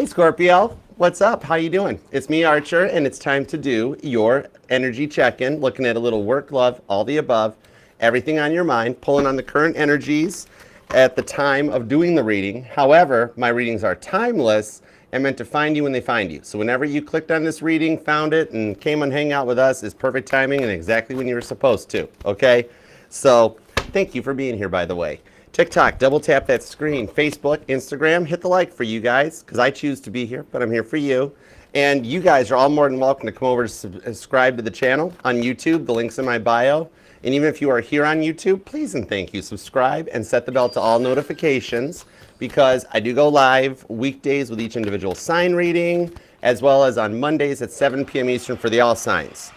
Hey Scorpio, what's up? How you doing? It's me, Archer, and it's time to do your energy check-in, looking at a little work, love, all the above, everything on your mind, pulling on the current energies at the time of doing the reading. However, my readings are timeless and meant to find you when they find you. So whenever you clicked on this reading, found it, and came and hang out with us is perfect timing and exactly when you were supposed to, okay? So thank you for being here, by the way. TikTok, double tap that screen. Facebook, Instagram, hit the like for you guys, because I choose to be here, but I'm here for you. And you guys are all more than welcome to come over to subscribe to the channel on YouTube. The link's in my bio. And even if you are here on YouTube, please and thank you, subscribe and set the bell to all notifications, because I do go live weekdays with each individual sign reading, as well as on Mondays at 7 p.m. Eastern for the all signs.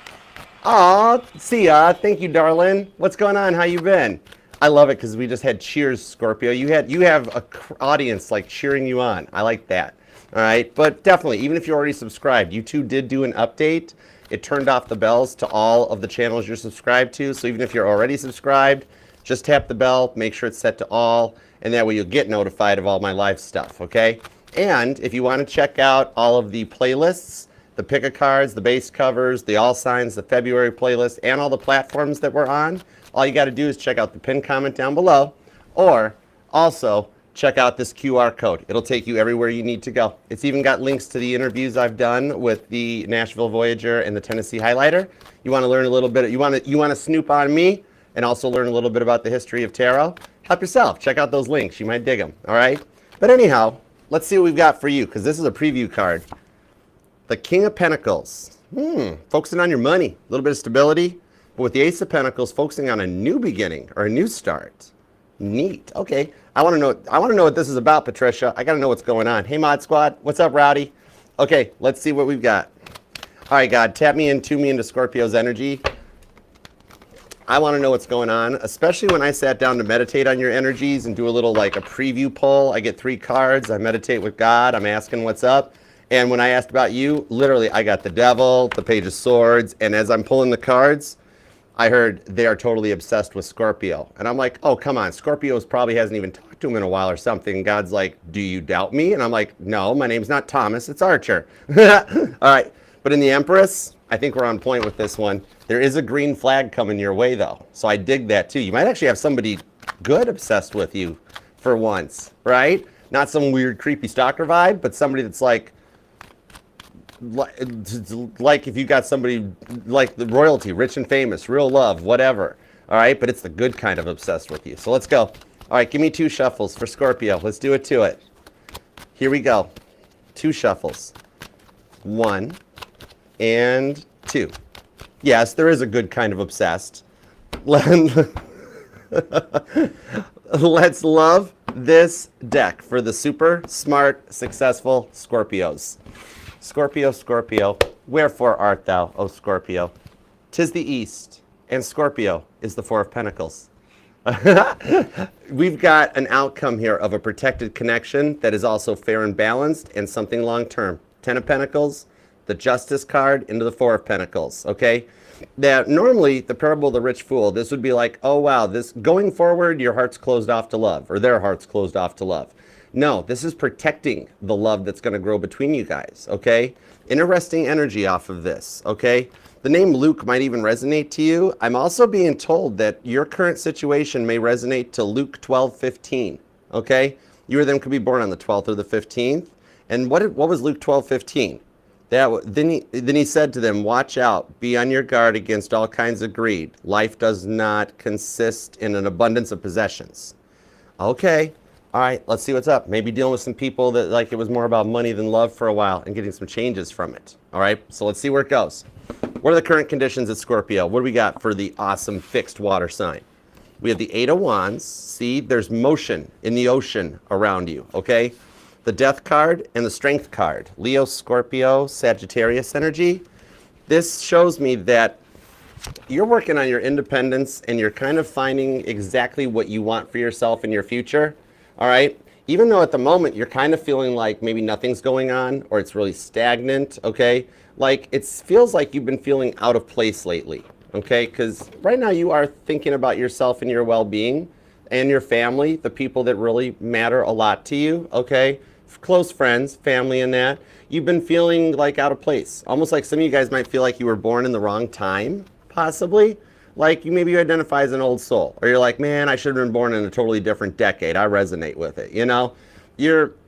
Aw, see ya. Thank you, darling. What's going on? How you been? I love it because we just had cheers, Scorpio. You have a audience like cheering you on. I like that. All right, but definitely, even if you're already subscribed, YouTube did do an update. It turned off the bells to all of the channels you're subscribed to. So even if you're already subscribed, just tap the bell, make sure it's set to all, and that way you'll get notified of all my live stuff, okay? And if you want to check out all of the playlists, the pick-a-cards, the base covers, the all signs, the February playlist, and all the platforms that we're on, all you got to do is check out the pinned comment down below, or also check out this QR code. It'll take you everywhere you need to go. It's even got links to the interviews I've done with the Nashville Voyager and the Tennessee Highlighter. You want to learn a little bit, you want to snoop on me and also learn a little bit about the history of tarot? Help yourself. Check out those links. You might dig them, all right? But anyhow, let's see what we've got for you, because this is a preview card. The King of Pentacles. Focusing on your money, a little bit of stability. But with the Ace of Pentacles, focusing on a new beginning or a new start. Neat. Okay. I want to know what this is about, Patricia. I got to know what's going on. Hey, Mod Squad. What's up, Rowdy? Okay, let's see what we've got. All right, God, tap me into Scorpio's energy. I want to know what's going on, especially when I sat down to meditate on your energies and do a little like a preview poll. I get 3 cards. I meditate with God. I'm asking what's up. And when I asked about you, literally, I got the Devil, the Page of Swords, and as I'm pulling the cards, I heard they are totally obsessed with Scorpio. And I'm like, oh, come on. Scorpio probably hasn't even talked to him in a while or something. God's like, do you doubt me? And I'm like, no, my name's not Thomas. It's Archer. All right. But in the Empress, I think we're on point with this one. There is a green flag coming your way, though. So I dig that, too. You might actually have somebody good obsessed with you for once, right? Not some weird, creepy stalker vibe, but somebody that's like if you got somebody like the royalty, rich and famous, real love, whatever. All right, but it's the good kind of obsessed with you. So let's go. All right, give me 2 shuffles for Scorpio. Let's do it to it. Here we go. 2 shuffles. 1 and 2. Yes, there is a good kind of obsessed. Let's love this deck for the super smart, successful Scorpios. Scorpio, Scorpio, wherefore art thou, O Scorpio? 'Tis the East, and Scorpio is the 4 of Pentacles. We've got an outcome here of a protected connection that is also fair and balanced and something long-term. 10 of Pentacles, the Justice card into the 4 of Pentacles, okay? Now, normally, the parable of the rich fool, this would be like, oh, wow, this going forward, your heart's closed off to love, or their heart's closed off to love. No, this is protecting the love that's going to grow between you guys, okay? Interesting energy off of this, okay? The name Luke might even resonate to you. I'm also being told that your current situation may resonate to Luke 12:15, okay? You or them could be born on the 12th or the 15th. And what was Luke 12:15? Then he said to them, watch out, be on your guard against all kinds of greed. Life does not consist in an abundance of possessions. Okay. All right, let's see what's up. Maybe dealing with some people that like it was more about money than love for a while and getting some changes from it. All right, so let's see where it goes. What are the current conditions at Scorpio? What do we got for the awesome fixed water sign? We have the 8 of Wands. See, there's motion in the ocean around you, okay? The Death card and the Strength card. Leo, Scorpio, Sagittarius energy. This shows me that you're working on your independence and you're kind of finding exactly what you want for yourself in your future. All right, even though at the moment you're kind of feeling like maybe nothing's going on or it's really stagnant, okay? Like it feels like you've been feeling out of place lately, okay? Because right now you are thinking about yourself and your well-being and your family, the people that really matter a lot to you, okay? close friends, family and that, you've been feeling like out of place. Almost like some of you guys might feel like you were born in the wrong time, possibly. Like you identify as an old soul. Or you're like, man, I should have been born in a totally different decade. I resonate with it, you know?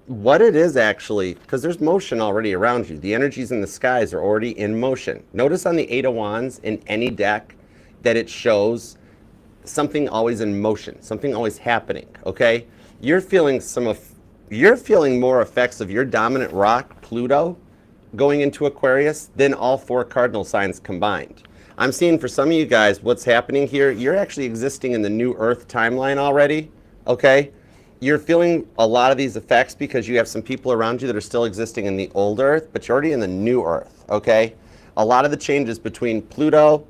What it is actually, because there's motion already around you. The energies in the skies are already in motion. Notice on the Eight of Wands in any deck that it shows something always in motion, something always happening, okay? You're feeling more effects of your dominant rock, Pluto, going into Aquarius than all 4 cardinal signs combined. I'm seeing for some of you guys, what's happening here, you're actually existing in the new Earth timeline already, okay? You're feeling a lot of these effects because you have some people around you that are still existing in the old Earth, but you're already in the new Earth, okay? A lot of the changes between Pluto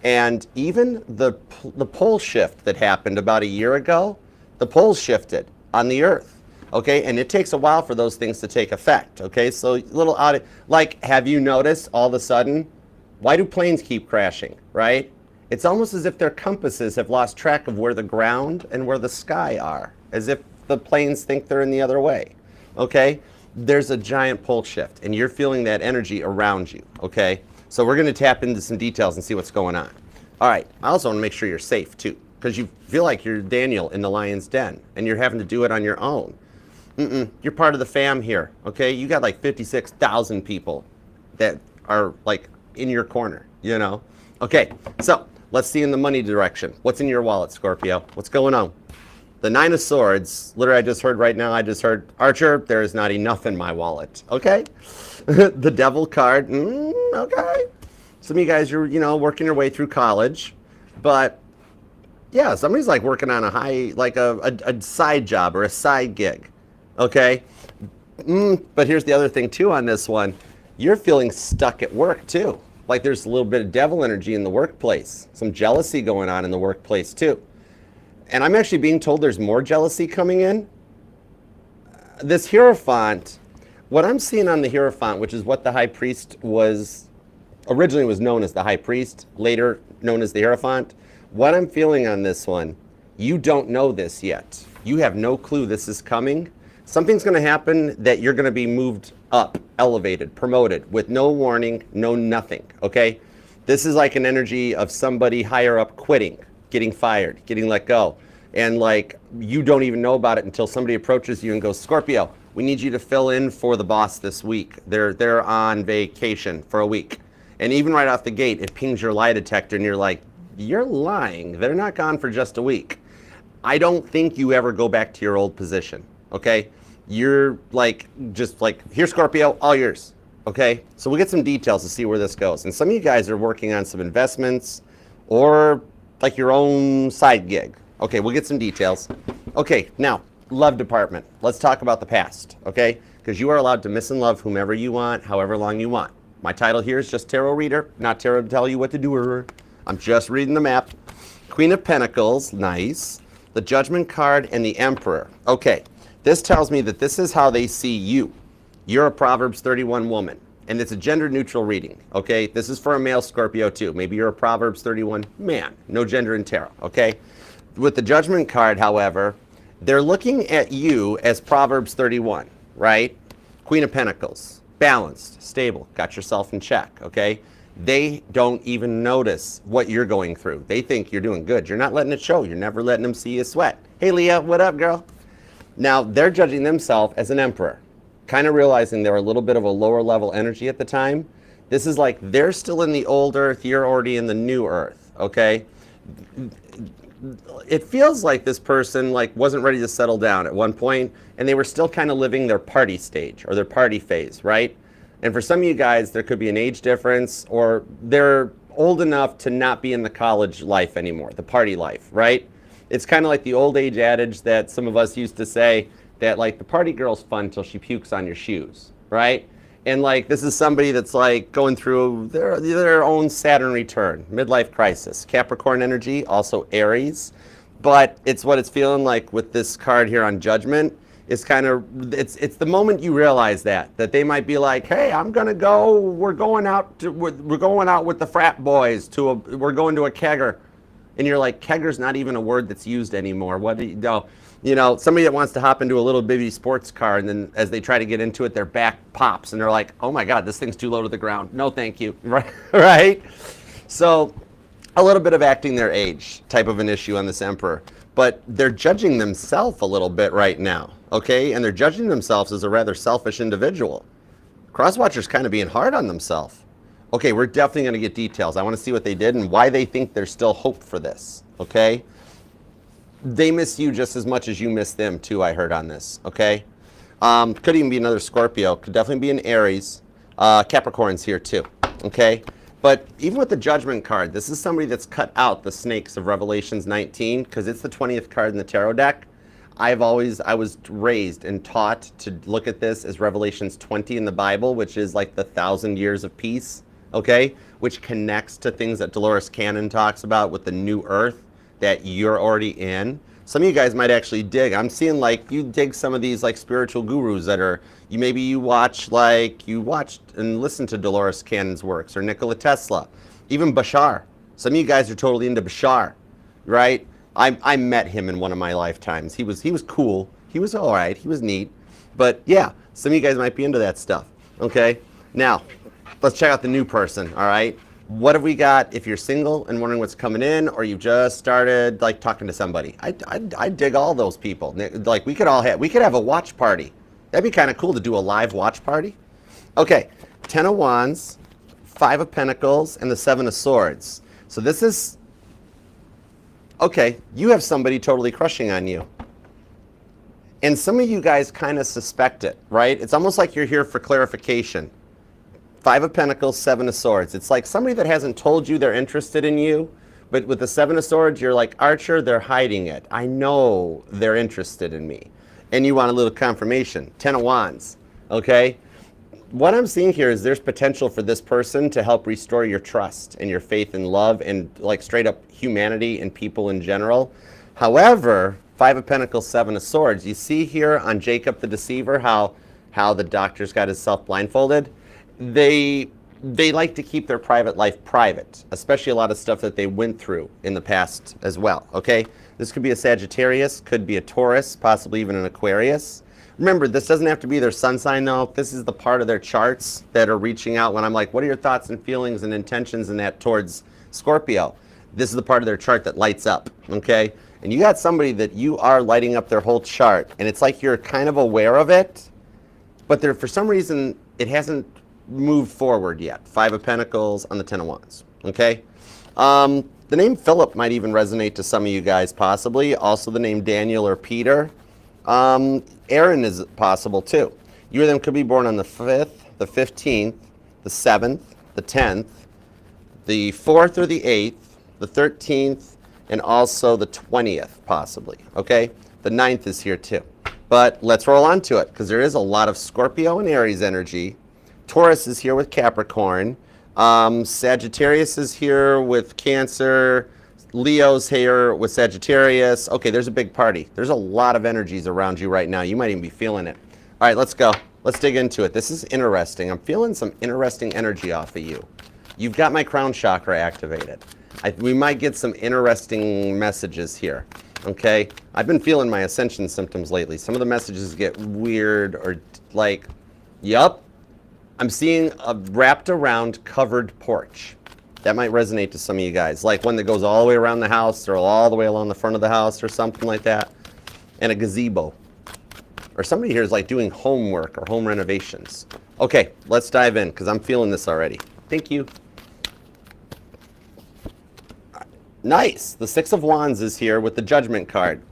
and even the pole shift that happened about a year ago, the poles shifted on the Earth, okay? And it takes a while for those things to take effect, okay? So little odd, like, have you noticed all of a sudden, why do planes keep crashing, right? It's almost as if their compasses have lost track of where the ground and where the sky are, as if the planes think they're in the other way, okay? There's a giant pole shift, and you're feeling that energy around you, okay? So we're gonna tap into some details and see what's going on. All right, I also wanna make sure you're safe too, because you feel like you're Daniel in the lion's den, and you're having to do it on your own. You're part of the fam here, okay? You got like 56,000 people that are like in your corner, you know? Okay, so let's see in the money direction. What's in your wallet, Scorpio? What's going on? The Nine of Swords, literally I just heard right now, Archer, there is not enough in my wallet, okay? The Devil card, okay. Some of you guys are, working your way through college, but yeah, somebody's like working on a side job or a side gig, okay? But here's the other thing too on this one. You're feeling stuck at work too. Like there's a little bit of devil energy in the workplace, some jealousy going on in the workplace too. And I'm actually being told there's more jealousy coming in. This Hierophant, what I'm seeing on the Hierophant, which is what the High Priest originally was known as the High Priest, later known as the Hierophant. What I'm feeling on this one, you don't know this yet. You have no clue this is coming. Something's going to happen that you're going to be moved up, elevated, promoted with no warning, no nothing, okay? This is like an energy of somebody higher up quitting, getting fired, getting let go. And like, you don't even know about it until somebody approaches you and goes, Scorpio, we need you to fill in for the boss this week. They're on vacation for a week. And even right off the gate, it pings your lie detector and you're like, you're lying. They're not gone for just a week. I don't think you ever go back to your old position, okay? You're like, just like, here Scorpio, all yours, okay? So we'll get some details to see where this goes. And some of you guys are working on some investments or like your own side gig. Okay, we'll get some details. Okay, now, love department. Let's talk about the past, okay? Because you are allowed to miss and love whomever you want, however long you want. My title here is just Tarot Reader, not Tarot to tell you what to do. I'm just reading the map. Queen of Pentacles, nice. The Judgment card and the Emperor. Okay, this tells me that this is how they see you. You're a Proverbs 31 woman. And it's a gender-neutral reading, okay? This is for a male Scorpio, too. Maybe you're a Proverbs 31 man. No gender in tarot, okay? With the Judgment card, however, they're looking at you as Proverbs 31, right? Queen of Pentacles, balanced, stable, got yourself in check, okay? They don't even notice what you're going through. They think you're doing good. You're not letting it show. You're never letting them see you sweat. Hey, Leah, what up, girl? Now, they're judging themselves as an emperor, kind of realizing they're a little bit of a lower level energy at the time. This is like they're still in the old earth, you're already in the new earth, okay? It feels like this person like wasn't ready to settle down at one point, and they were still kind of living their party stage or their party phase, right? And for some of you guys, there could be an age difference, or they're old enough to not be in the college life anymore, the party life, right? It's kind of like the old age adage that some of us used to say, that like the party girl's fun till she pukes on your shoes, right? And like this is somebody that's like going through their own Saturn return, midlife crisis, Capricorn energy, also Aries. But it's what it's feeling like with this card here on Judgment. It's kind of, it's the moment you realize that they might be like, hey, I'm gonna go, we're going out with the frat boys we're going to a kegger. And you're like, kegger's not even a word that's used anymore. What do you know? You know, somebody that wants to hop into a little bitty sports car, and then as they try to get into it, their back pops, and they're like, "Oh my God, this thing's too low to the ground. No, thank you." Right? Right? So, a little bit of acting their age type of an issue on this Emperor, but they're judging themselves a little bit right now, okay? And they're judging themselves as a rather selfish individual. Crosswatcher's kind of being hard on themselves. Okay, we're definitely going to get details. I want to see what they did and why they think there's still hope for this, okay? They miss you just as much as you miss them too, I heard on this, okay? Could even be another Scorpio. Could definitely be an Aries. Capricorn's here too, okay? But even with the Judgment card, this is somebody that's cut out the snakes of Revelations 19 because it's the 20th card in the tarot deck. I was raised and taught to look at this as Revelations 20 in the Bible, which is like the 1,000 years of peace, okay? Which connects to things that Dolores Cannon talks about with the new earth that you're already in. Some of you guys might actually dig. I'm seeing like you dig some of these like spiritual gurus that are, you watched and listened to Dolores Cannon's works or Nikola Tesla, even Bashar. Some of you guys are totally into Bashar, right? I met him in one of my lifetimes. He was cool. He was all right. He was neat. But yeah, some of you guys might be into that stuff. Okay. Now, let's check out the new person. All right. What have we got if you're single and wondering what's coming in, or you've just started like talking to somebody? I dig all those people. Like we could have a watch party. That'd be kind of cool to do a live watch party. Okay, 10 of Wands, 5 of Pentacles, and the 7 of Swords. So this is, okay, you have somebody totally crushing on you. And some of you guys kind of suspect it, right? It's almost like you're here for clarification. 5 of Pentacles, 7 of Swords. It's like somebody that hasn't told you they're interested in you, but with the 7 of Swords, you're like, Archer, they're hiding it. I know they're interested in me. And you want a little confirmation. 10 of Wands, okay? What I'm seeing here is there's potential for this person to help restore your trust and your faith and love and like straight up humanity and people in general. However, 5 of Pentacles, 7 of Swords. You see here on Jacob the Deceiver how the doctor's got himself blindfolded. They like to keep their private life private, especially a lot of stuff that they went through in the past as well, okay? This could be a Sagittarius, could be a Taurus, possibly even an Aquarius. Remember, this doesn't have to be their sun sign though. This is the part of their charts that are reaching out when I'm like, what are your thoughts and feelings and intentions in that towards Scorpio? This is the part of their chart that lights up, okay? And you got somebody that you are lighting up their whole chart, and it's like you're kind of aware of it, but for some reason, it hasn't moved forward yet. 5 of Pentacles on the 10 of Wands, okay? The name Philip might even resonate to some of you guys, possibly. Also the name Daniel or Peter. Aaron is possible too. You or them could be born on the 5th, the 15th, the 7th, the 10th, the 4th or the 8th, the 13th, and also the 20th, possibly, okay? The 9th is here too. But let's roll on to it, because there is a lot of Scorpio and Aries energy. Taurus is here with Capricorn. Sagittarius is here with Cancer. Leo's here with Sagittarius. Okay, there's a big party. There's a lot of energies around you right now. You might even be feeling it. All right, let's go. Let's dig into it. This is interesting. I'm feeling some interesting energy off of you. You've got my crown chakra activated. We might get some interesting messages here. Okay, I've been feeling my ascension symptoms lately. Some of the messages get weird or like, yup. I'm seeing a wrapped around covered porch. That might resonate to some of you guys. Like one that goes all the way around the house or all the way along the front of the house or something like that. And a gazebo. Or somebody here is like doing homework or home renovations. Okay, let's dive in because I'm feeling this already. Thank you. Nice. The 6 of Wands is here with the Judgment card.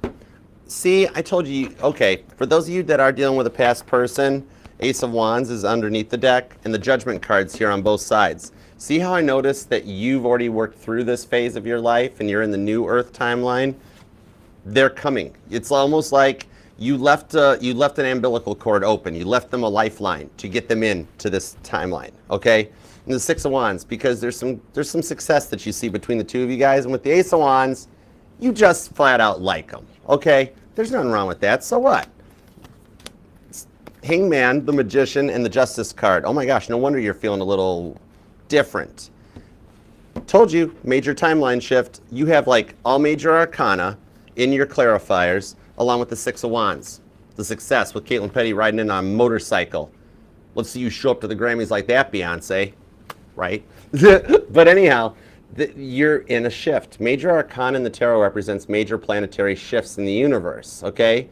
See, I told you, okay, for those of you that are dealing with a past person, Ace of Wands is underneath the deck, and the Judgment card's here on both sides. See how I noticed that you've already worked through this phase of your life, and you're in the new Earth timeline? They're coming. It's almost like you left an umbilical cord open. You left them a lifeline to get them into this timeline, okay? And the 6 of Wands, because there's some success that you see between the two of you guys, and with the Ace of Wands, you just flat out like them, okay? There's nothing wrong with that, so what? Hangman, the Magician, and the Justice card. Oh my gosh, no wonder you're feeling a little different. Told you, major timeline shift. You have like all major arcana in your clarifiers, along with the Six of Wands. The success with Caitlin Petty riding in on a motorcycle. Let's see you show up to the Grammys like that, Beyonce. Right? But anyhow, you're in a shift. Major Arcana in the Tarot represents major planetary shifts in the universe, okay?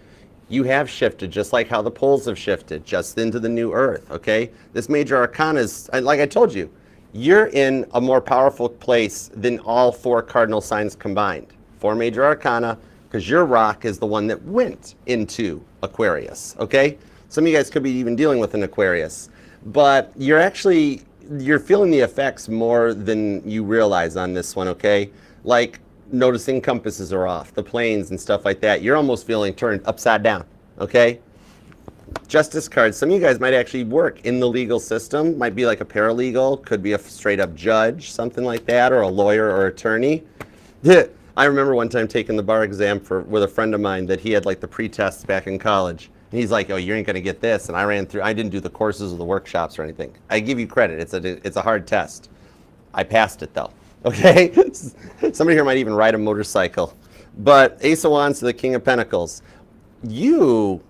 You have shifted just like how the poles have shifted, just into the new earth, okay? This Major Arcana is, like I told you, you're in a more powerful place than all 4 cardinal signs combined. 4 Major Arcana, because your rock is the one that went into Aquarius, okay? Some of you guys could be even dealing with an Aquarius, but you're feeling the effects more than you realize on this one, okay? Like noticing compasses are off, the planes and stuff like that. You're almost feeling turned upside down, okay? Justice cards. Some of you guys might actually work in the legal system, might be like a paralegal, could be a straight up judge, something like that, or a lawyer or attorney. I remember one time taking the bar exam with a friend of mine that he had like the pre-tests back in college. And he's like, oh, you ain't gonna get this. And I didn't do the courses or the workshops or anything. I give you credit, it's a hard test. I passed it though, okay? Somebody here might even ride a motorcycle. But Ace of Wands to the King of Pentacles. You,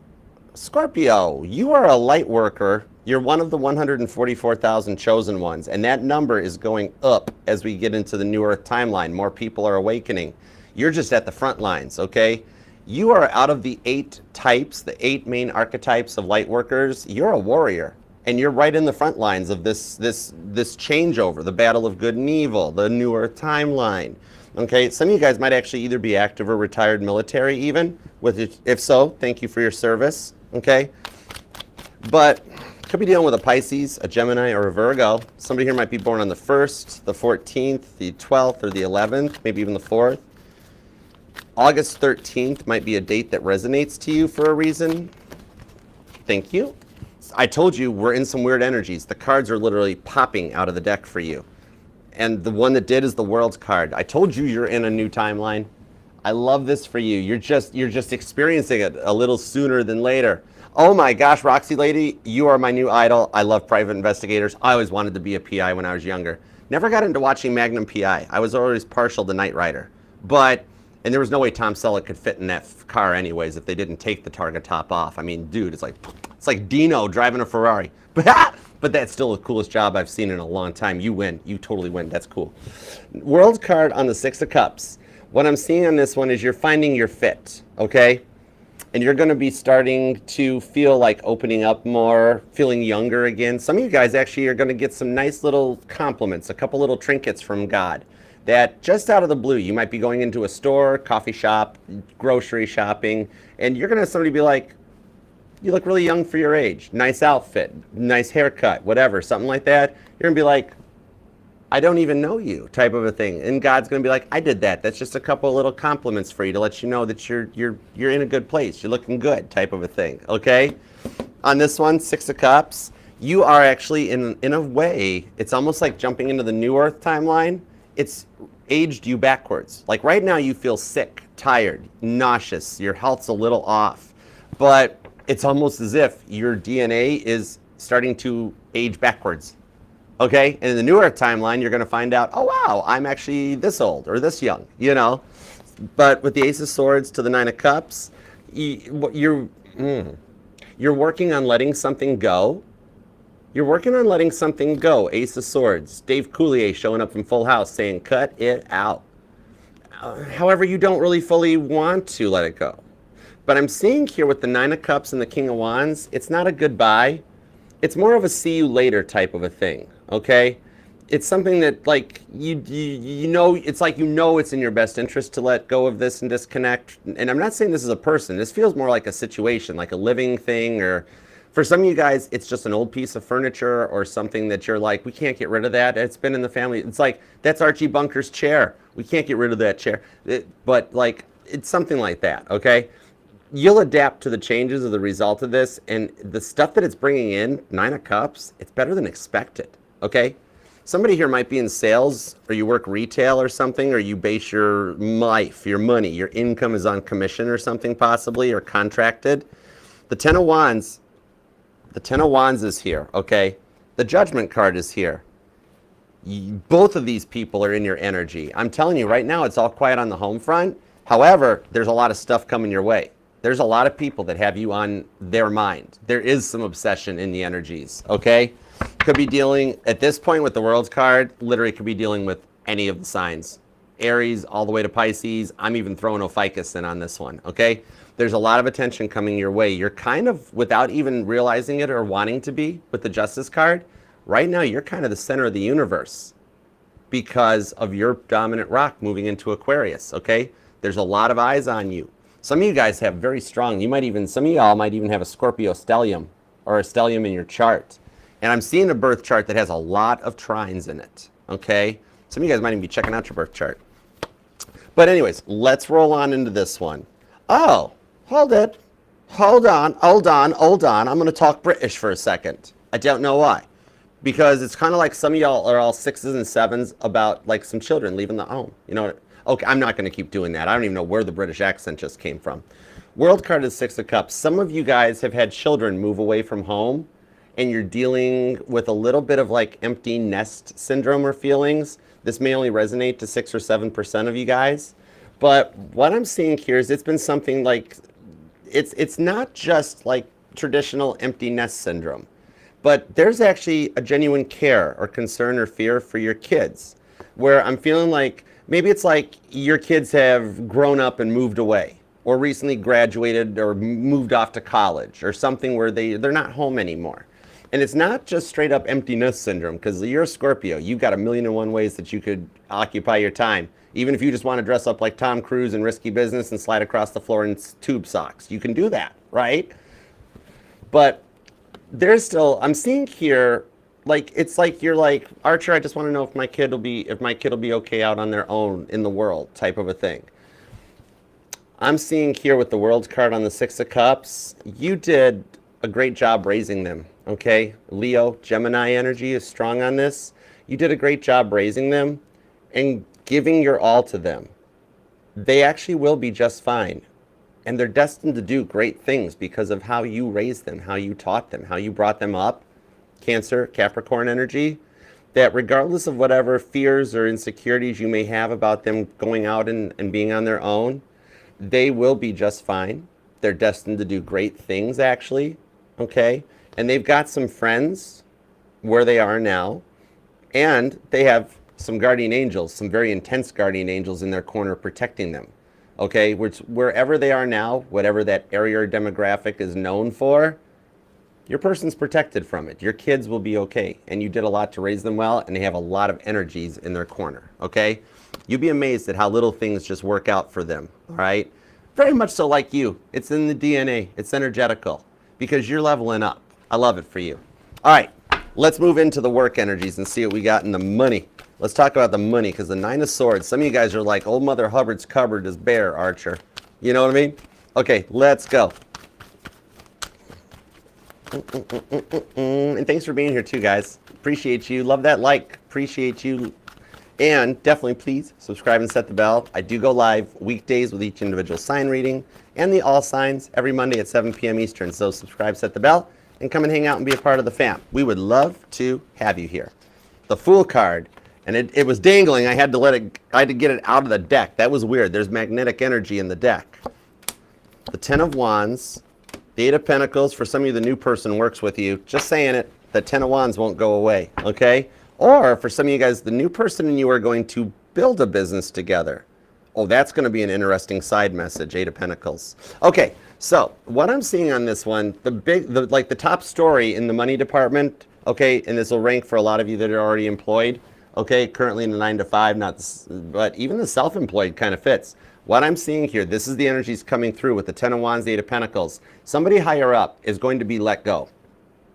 Scorpio, you are a light worker. You're one of the 144,000 chosen ones, and that number is going up as we get into the New Earth timeline. More people are awakening. You're just at the front lines, okay? You are out of the 8 types, the 8 main archetypes of light workers. You're a warrior, and you're right in the front lines of this changeover, the battle of good and evil, the New Earth timeline. Okay, some of you guys might actually either be active or retired military even. If so, thank you for your service, okay? But could be dealing with a Pisces, a Gemini, or a Virgo. Somebody here might be born on the 1st, the 14th, the 12th, or the 11th, maybe even the 4th. August 13th might be a date that resonates to you for a reason. Thank you. I told you we're in some weird energies. The cards are literally popping out of the deck for you. And the one that did is the World's card. I told you you're in a new timeline. I love this for you. You're just experiencing it a little sooner than later. Oh my gosh, Roxy Lady, you are my new idol. I love private investigators. I always wanted to be a PI when I was younger. Never got into watching Magnum PI. I was always partial to Knight Rider. And there was no way Tom Selleck could fit in that car anyways if they didn't take the target top off. I mean, dude, it's like Dino driving a Ferrari. But that's still the coolest job I've seen in a long time. You win. You totally win. That's cool. World card on the 6 of Cups. What I'm seeing on this one is you're finding your fit, okay? And you're going to be starting to feel like opening up more, feeling younger again. Some of you guys actually are going to get some nice little compliments, a couple little trinkets from God. That just out of the blue, you might be going into a store, coffee shop, grocery shopping, and you're going to have somebody be like, you look really young for your age. Nice outfit, nice haircut, whatever, something like that. You're going to be like, I don't even know you, type of a thing. And God's going to be like, I did that. That's just a couple of little compliments for you to let you know that you're in a good place. You're looking good, type of a thing, okay? On this one, 6 of Cups, you are actually, in a way, it's almost like jumping into the New Earth timeline. It's aged you backwards. Like right now you feel sick, tired, nauseous, your health's a little off. But it's almost as if your DNA is starting to age backwards. Okay? And in the New Earth timeline, you're going to find out, oh wow, I'm actually this old or this young, you know? But with the Ace of Swords to the 9 of Cups, you're working on letting something go. You're working on letting something go. Ace of Swords. Dave Coulier showing up from Full House saying, cut it out. However, you don't really fully want to let it go. But I'm seeing here with the 9 of Cups and the King of Wands, it's not a goodbye. It's more of a see you later type of a thing, okay? It's something that, like, you know, it's like you know it's in your best interest to let go of this and disconnect. And I'm not saying this is a person. This feels more like a situation, like a living thing, or for some of you guys, it's just an old piece of furniture or something that you're like, we can't get rid of that. It's been in the family. It's like, that's Archie Bunker's chair. We can't get rid of that chair. But, like, it's something like that, okay? You'll adapt to the changes as a result of this, and the stuff that it's bringing in, 9 of Cups, it's better than expected, okay? Somebody here might be in sales, or you work retail or something, or you base your life, your money, your income is on commission or something possibly, or contracted. The 10 of Wands is here, okay? The Judgment card is here. Both of these people are in your energy. I'm telling you right now, it's all quiet on the home front. However, there's a lot of stuff coming your way. There's a lot of people that have you on their mind. There is some obsession in the energies, okay? Could be dealing, at this point with the World's card, literally could be dealing with any of the signs. Aries all the way to Pisces. I'm even throwing Ophiuchus in on this one, okay? There's a lot of attention coming your way. You're kind of, without even realizing it or wanting to be, with the Justice card, right now you're kind of the center of the universe because of your dominant rock moving into Aquarius, okay? There's a lot of eyes on you. Some of you guys have very strong, some of y'all might even have a Scorpio stellium or a stellium in your chart. And I'm seeing a birth chart that has a lot of trines in it, okay? Some of you guys might even be checking out your birth chart. But anyways, let's roll on into this one. Oh, hold it. Hold on. I'm going to talk British for a second. I don't know why. Because it's kind of like some of y'all are all 6s and 7s about like some children leaving the home. You know what? Okay, I'm not going to keep doing that. I don't even know where the British accent just came from. World card is 6 of Cups. Some of you guys have had children move away from home and you're dealing with a little bit of like empty nest syndrome or feelings. This may only resonate to 6 or 7% of you guys. But what I'm seeing here is it's been something like, it's not just like traditional empty nest syndrome, but there's actually a genuine care or concern or fear for your kids, where I'm feeling like maybe it's like your kids have grown up and moved away, or recently graduated or moved off to college or something where they're not home anymore. And it's not just straight up empty nest syndrome, because you're a Scorpio. You've got 1,000,001 ways that you could occupy your time. Even if you just want to dress up like Tom Cruise in Risky Business and slide across the floor in tube socks, you can do that, right? But there's still, I'm seeing here, like, it's like you're like, Archer, I just want to know if my kid will be okay out on their own in the world, type of a thing. I'm seeing here with the World's card on the 6 of Cups, you did a great job raising them, okay? Leo, Gemini energy is strong on this. You did a great job raising them and giving your all to them. They actually will be just fine. And they're destined to do great things because of how you raised them, how you taught them, how you brought them up. Cancer, Capricorn energy, that regardless of whatever fears or insecurities you may have about them going out and being on their own, they will be just fine. They're destined to do great things, actually, okay? And they've got some friends where they are now, and they have some guardian angels, some very intense guardian angels in their corner protecting them, okay? Wherever they are now, whatever that area or demographic is known for, your person's protected from it. Your kids will be okay. And you did a lot to raise them well, and they have a lot of energies in their corner, okay? You'd be amazed at how little things just work out for them, all right? Very much so like you. It's in the DNA. It's energetical because you're leveling up. I love it for you. All right, let's move into the work energies and see what we got in the money. Let's talk about the money, because the 9 of Swords, some of you guys are like, old Mother Hubbard's cupboard is bare, Archer. You know what I mean? Okay, let's go. And thanks for being here too, guys. Appreciate you. Love that like. Appreciate you. And definitely please subscribe and set the bell. I do go live weekdays with each individual sign reading and the all signs every Monday at 7 p.m. Eastern. So subscribe, set the bell, and come and hang out and be a part of the fam. We would love to have you here. The Fool card, and it was dangling. I had to get it out of the deck. That was weird. There's magnetic energy in the deck. The 10 of Wands. The 8 of Pentacles, for some of you, the new person works with you. Just saying it, the 10 of Wands won't go away, okay? Or for some of you guys, the new person and you are going to build a business together. Oh, that's going to be an interesting side message, 8 of Pentacles. Okay, so what I'm seeing on this one, the top story in the money department, okay, and this will rank for a lot of you that are already employed, okay, currently in the 9 to 5, but even the self-employed kind of fits. What I'm seeing here, this is the energies coming through with the 10 of Wands, the 8 of Pentacles. Somebody higher up is going to be let go.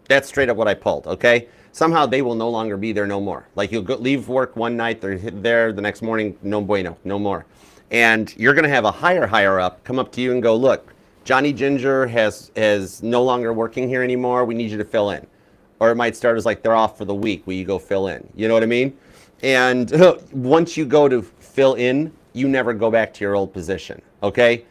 That's straight up what I pulled, okay? Somehow they will no longer be there no more. Like you'll leave work one night, they're there the next morning, no bueno, no more. And you're going to have a higher up come up to you and go, look, Johnny Ginger is no longer working here anymore. We need you to fill in. Or it might start as like they're off for the week. Will you go fill in? You know what I mean? And once you go to fill in, you never go back to your old position, okay?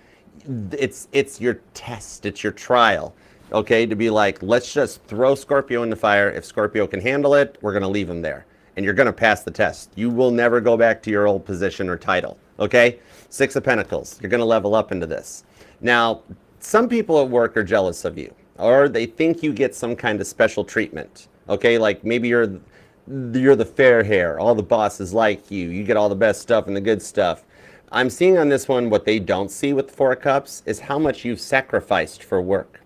It's your test, it's your trial, okay? To be like, let's just throw Scorpio in the fire. If Scorpio can handle it, we're gonna leave him there. And you're gonna pass the test. You will never go back to your old position or title, okay? 6 of Pentacles, you're gonna level up into this. Now, some people at work are jealous of you, or they think you get some kind of special treatment. Okay, like maybe you're the fair hair, all the bosses like you get all the best stuff and the good stuff. I'm seeing on this one what they don't see with the Four of Cups is how much you've sacrificed for work.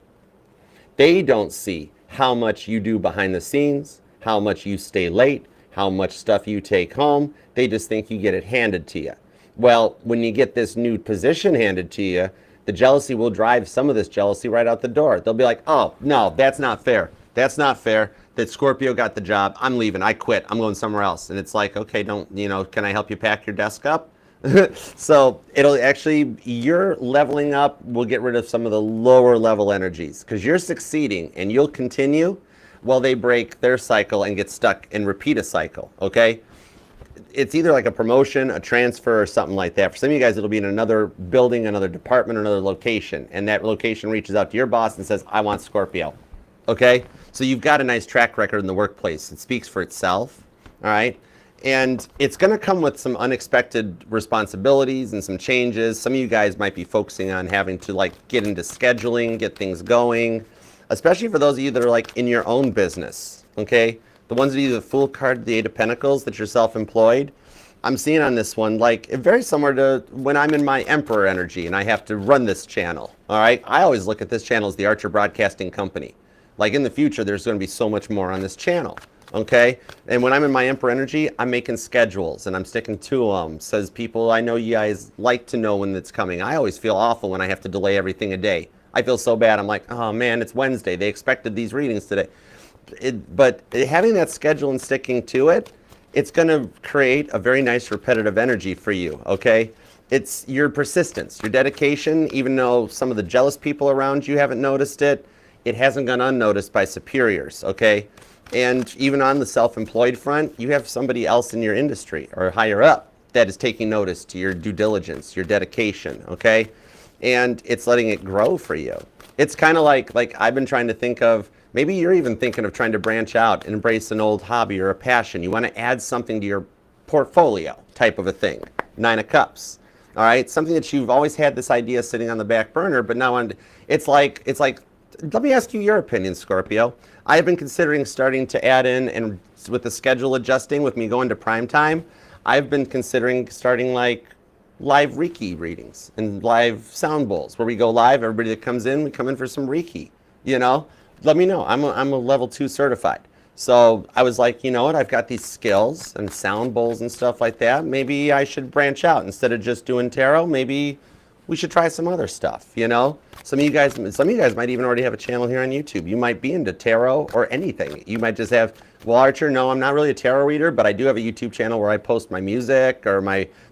They don't see how much you do behind the scenes, how much you stay late, how much stuff you take home. They just think you get it handed to you. Well, when you get this new position handed to you, the jealousy will drive some of this jealousy right out the door. They'll be like, oh, no, that's not fair. That's not fair that Scorpio got the job. I'm leaving. I quit. I'm going somewhere else. And it's like, okay, can I help you pack your desk up? So it'll actually, your leveling up will get rid of some of the lower level energies because you're succeeding and you'll continue while they break their cycle and get stuck and repeat a cycle, okay? It's either like a promotion, a transfer, or something like that. For some of you guys, it'll be in another building, another department, another location. And that location reaches out to your boss and says, I want Scorpio, okay? So you've got a nice track record in the workplace. It speaks for itself, all right? And it's going to come with some unexpected responsibilities and some changes. Some of you guys might be focusing on having to like get into scheduling, get things going, especially for those of you that are like in your own business, okay? The ones that do the Fool card, the Eight of Pentacles, that you're self-employed. I'm seeing on this one, like, very similar to when I'm in my Emperor energy and I have to run this channel, all right? I always look at this channel as the Archer Broadcasting Company. Like in the future, there's going to be so much more on this channel. Okay, and when I'm in my Emperor energy, I'm making schedules and I'm sticking to them. Says people, I know you guys like to know when it's coming. I always feel awful when I have to delay everything a day. I feel so bad. I'm like, oh man, it's Wednesday. They expected these readings today. But having that schedule and sticking to it, it's going to create a very nice repetitive energy for you. Okay, it's your persistence, your dedication. Even though some of the jealous people around you haven't noticed it, it hasn't gone unnoticed by superiors. Okay. And even on the self-employed front, you have somebody else in your industry or higher up that is taking notice to your due diligence, your dedication, okay? And it's letting it grow for you. It's kind of like I've been trying to think of, maybe you're even thinking of trying to branch out and embrace an old hobby or a passion. You want to add something to your portfolio type of a thing. Nine of Cups, all right? Something that you've always had this idea sitting on the back burner, but now it's like, let me ask you your opinion, Scorpio. I have been considering starting to add in, and with the schedule adjusting, with me going to prime time, I've been considering starting like live Reiki readings and live sound bowls where we go live. Everybody that comes in, we come in for some Reiki, you know? Let me know. I'm a level 2 certified. So I was like, you know what? I've got these skills and sound bowls and stuff like that. Maybe I should branch out instead of just doing tarot. Maybe we should try some other stuff, you know? Some of you guys might even already have a channel here on YouTube. You might be into tarot or anything. You might just have, well, Archer, no, I'm not really a tarot reader, but I do have a YouTube channel where I post my music or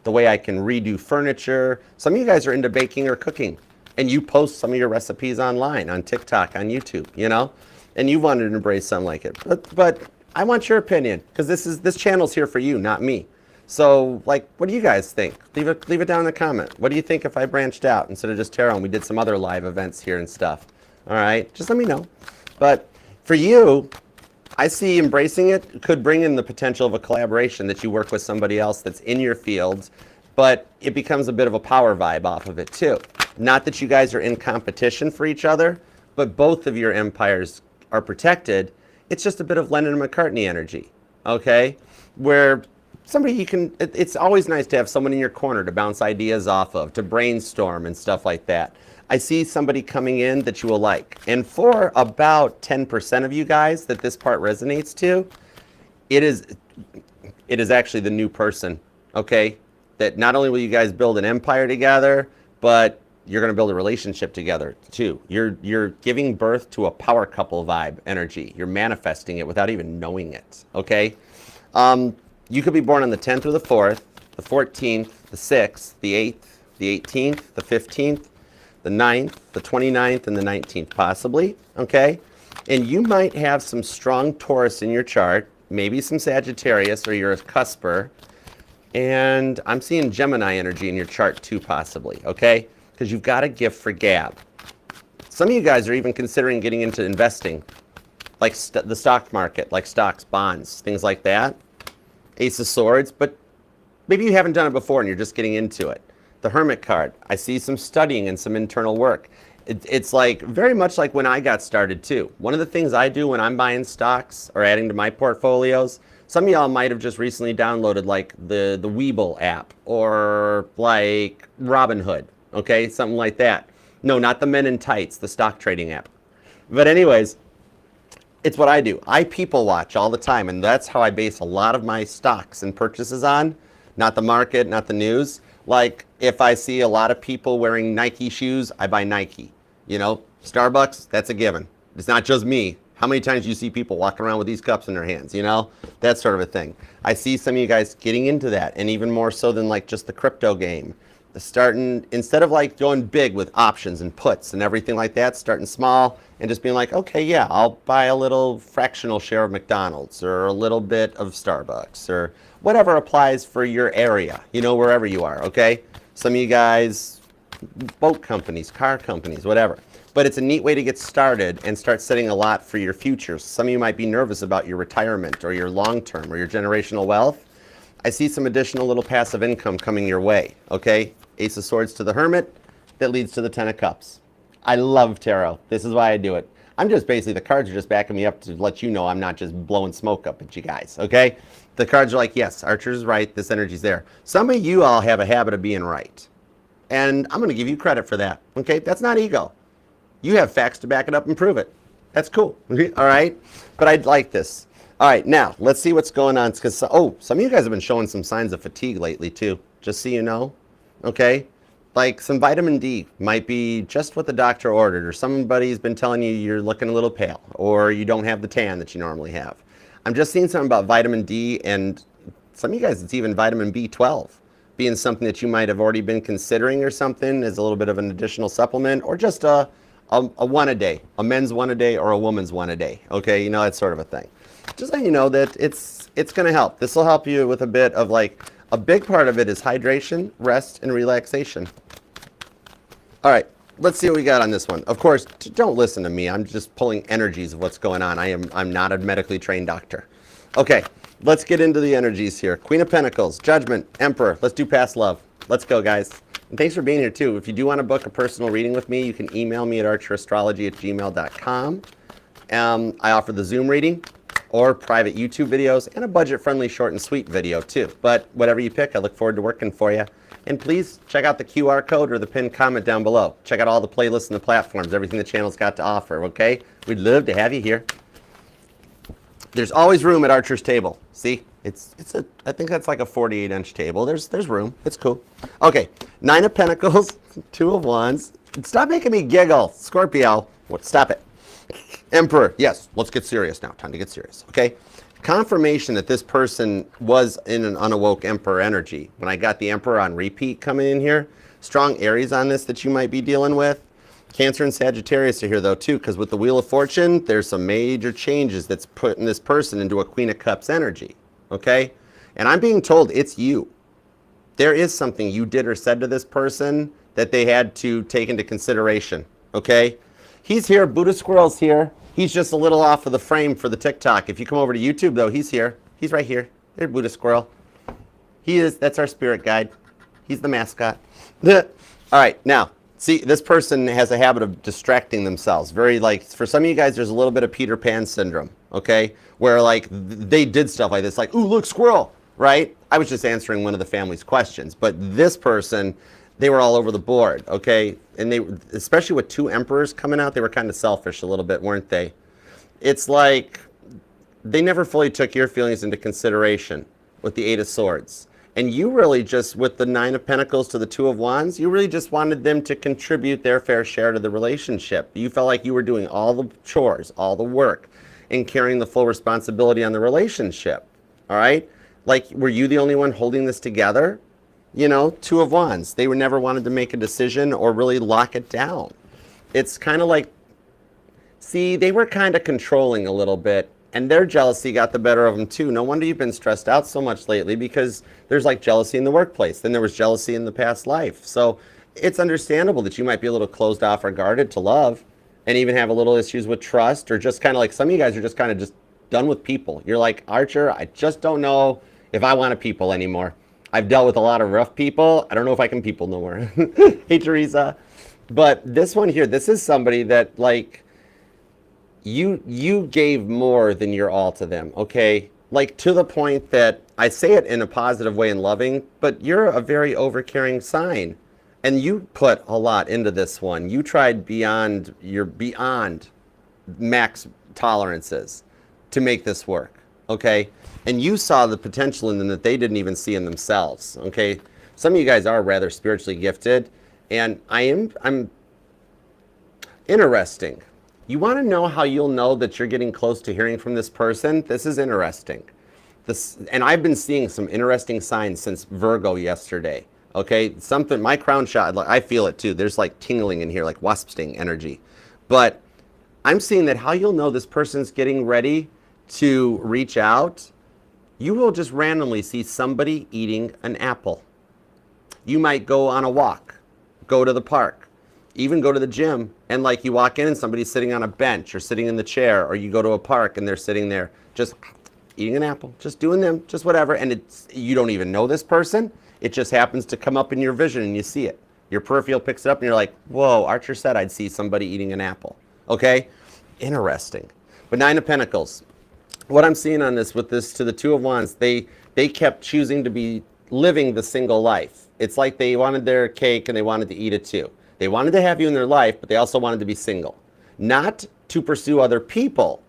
the way I can redo furniture. Some of you guys are into baking or cooking, and you post some of your recipes online, on TikTok, on YouTube, you know? And you wanted to embrace something like it. But I want your opinion, because this channel's here for you, not me. So, like, what do you guys think? Leave it down in the comment. What do you think if I branched out instead of just tarot and we did some other live events here and stuff? All right, just let me know. But for you, I see embracing it could bring in the potential of a collaboration that you work with somebody else that's in your field, but it becomes a bit of a power vibe off of it too. Not that you guys are in competition for each other, but both of your empires are protected. It's just a bit of Lennon and McCartney energy, okay? Where somebody it's always nice to have someone in your corner to bounce ideas off of, to brainstorm and stuff like that. I see somebody coming in that you will like. And for about 10% of you guys that this part resonates to, it is actually the new person, okay? That not only will you guys build an empire together, but you're going to build a relationship together too. You're giving birth to a power couple vibe energy. You're manifesting it without even knowing it, okay? You could be born on the 10th or the 4th, the 14th, the 6th, the 8th, the 18th, the 15th, the 9th, the 29th, and the 19th possibly, okay? And you might have some strong Taurus in your chart, maybe some Sagittarius, or you're a cusper. And I'm seeing Gemini energy in your chart too possibly, okay? Because you've got a gift for gab. Some of you guys are even considering getting into investing, like the stock market, like stocks, bonds, things like that. Ace of Swords, but maybe you haven't done it before and you're just getting into it. The Hermit card, I see some studying and some internal work. It's like very much like when I got started too. One of the things I do when I'm buying stocks or adding to my portfolios, some of y'all might have just recently downloaded like the Webull app or like Robinhood, okay, something like that. No, not the Men in Tights, the stock trading app. But anyways, it's what I do. I people watch all the time, and that's how I base a lot of my stocks and purchases on, not the market, not the news. Like if I see a lot of people wearing Nike shoes, I buy Nike. You know, Starbucks, that's a given. It's not just me. How many times do you see people walking around with these cups in their hands, you know? That sort of a thing. I see some of you guys getting into that, and even more so than like just the crypto game. Starting, instead of like going big with options and puts and everything like that, starting small and just being like, okay, yeah, I'll buy a little fractional share of McDonald's or a little bit of Starbucks or whatever applies for your area, you know, wherever you are, okay? Some of you guys, boat companies, car companies, whatever. But it's a neat way to get started and start setting a lot for your future. Some of you might be nervous about your retirement or your long-term or your generational wealth. I see some additional little passive income coming your way, okay? Ace of Swords to the Hermit, that leads to the Ten of Cups. I love tarot. This is why I do it. I'm just basically, the cards are just backing me up to let you know I'm not just blowing smoke up at you guys, okay? The cards are like, yes, Archer's right, this energy's there. Some of you all have a habit of being right. And I'm gonna give you credit for that, okay? That's not ego. You have facts to back it up and prove it. That's cool, all right? But I'd like this. All right, now, let's see what's going on. Because, oh, some of you guys have been showing some signs of fatigue lately, too, just so you know, okay? Like some vitamin D might be just what the doctor ordered, or somebody's been telling you you're looking a little pale, or you don't have the tan that you normally have. I'm just seeing something about vitamin D, and some of you guys, it's even vitamin B12, being something that you might have already been considering or something as a little bit of an additional supplement, or just a one a day, a men's one a day or a woman's one a day, okay? You know, that sort of a thing. Just letting you know that it's going to help. This will help you with a bit of like, a big part of it is hydration, rest, and relaxation. All right, let's see what we got on this one. Of course, don't listen to me. I'm just pulling energies of what's going on. I'm not a medically trained doctor. Okay, let's get into the energies here. Queen of Pentacles, Judgment, Emperor. Let's do past love. Let's go, guys. And thanks for being here, too. If you do want to book a personal reading with me, you can email me at archerastrology@gmail.com. I offer the Zoom reading or private YouTube videos and a budget-friendly short and sweet video, too. But whatever you pick, I look forward to working for you. And please check out the QR code or the pinned comment down below. Check out all the playlists and the platforms, everything the channel's got to offer, okay? We'd love to have you here. There's always room at Archer's table. See? I think that's like a 48-inch table. There's room. It's cool. Okay, Nine of Pentacles, Two of Wands. Stop making me giggle, Scorpio. Stop it. Emperor. Yes, let's get serious now. Time to get serious, okay? Confirmation that this person was in an unawoke Emperor energy. When I got the Emperor on repeat coming in here, strong Aries on this that you might be dealing with. Cancer and Sagittarius are here though too, because with the Wheel of Fortune, there's some major changes that's putting this person into a Queen of Cups energy. Okay? And I'm being told it's you. There is something you did or said to this person that they had to take into consideration. Okay? He's here. Buddha Squirrel's here. He's just a little off of the frame for the TikTok. If you come over to YouTube, though, he's here. He's right here. There's Buddha Squirrel. That's our spirit guide. He's the mascot. All right, now, see, this person has a habit of distracting themselves. Very, like, for some of you guys, there's a little bit of Peter Pan syndrome, okay? Where, like, they did stuff like this, like, ooh, look, squirrel, right? I was just answering one of the family's questions. But this person, they were all over the board, okay? And they, especially with two emperors coming out, they were kind of selfish a little bit, weren't they? It's like they never fully took your feelings into consideration with the Eight of Swords. And you really just, with the Nine of Pentacles to the Two of Wands, you really just wanted them to contribute their fair share to the relationship. You felt like you were doing all the chores, all the work, and carrying the full responsibility on the relationship, all right? Like, were you the only one holding this together? You know, Two of Wands. They were never wanted to make a decision or really lock it down. It's kind of like, see, they were kind of controlling a little bit, and their jealousy got the better of them too. No wonder you've been stressed out so much lately, because there's like jealousy in the workplace. Then there was jealousy in the past life. So it's understandable that you might be a little closed off or guarded to love, and even have a little issues with trust, or just kind of like some of you guys are just kind of just done with people. You're like, Archer, I just don't know if I want to people anymore. I've dealt with a lot of rough people. I don't know if I can people no more. Hey, Teresa. But this one here, this is somebody that like you gave more than your all to them, okay? Like to the point that I say it in a positive way and loving, but you're a very overcaring sign. And you put a lot into this one. You tried beyond max tolerances to make this work, okay? And you saw the potential in them that they didn't even see in themselves, okay? Some of you guys are rather spiritually gifted, and I'm interesting. You want to know how you'll know that you're getting close to hearing from this person? This is interesting. And I've been seeing some interesting signs since Virgo yesterday. Okay, something, my crown shot, I feel it too. There's like tingling in here, like wasp sting energy. But I'm seeing that how you'll know this person's getting ready to reach out, you will just randomly see somebody eating an apple. You might go on a walk, go to the park, even go to the gym, and like you walk in and somebody's sitting on a bench or sitting in the chair, or you go to a park and they're sitting there just eating an apple, just doing them, just whatever, and you don't even know this person. It just happens to come up in your vision and you see it. Your peripheral picks it up and you're like, whoa, Archer said I'd see somebody eating an apple. Okay? Interesting. But Nine of Pentacles. What I'm seeing on this with this to the Two of Wands, they kept choosing to be living the single life. It's like they wanted their cake and they wanted to eat it too. They wanted to have you in their life, but they also wanted to be single. Not to pursue other people.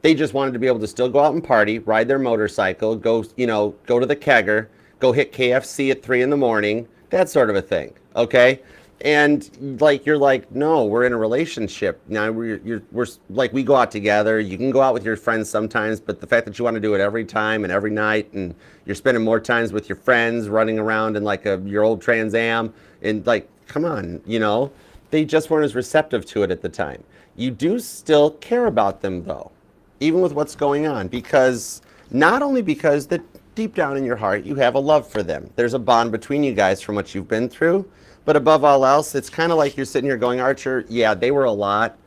They just wanted to be able to still go out and party, ride their motorcycle, go to the kegger, go hit KFC at 3 in the morning, that sort of a thing, okay? And like you're like, no, we're in a relationship now. We're like, we go out together. You can go out with your friends sometimes, but the fact that you want to do it every time and every night, and you're spending more times with your friends, running around in like your old Trans Am, and like, come on, they just weren't as receptive to it at the time. You do still care about them though, even with what's going on, because not only because that deep down in your heart you have a love for them. There's a bond between you guys from what you've been through, but above all else, it's kind of like you're sitting here going, Archer, yeah, they were a lot,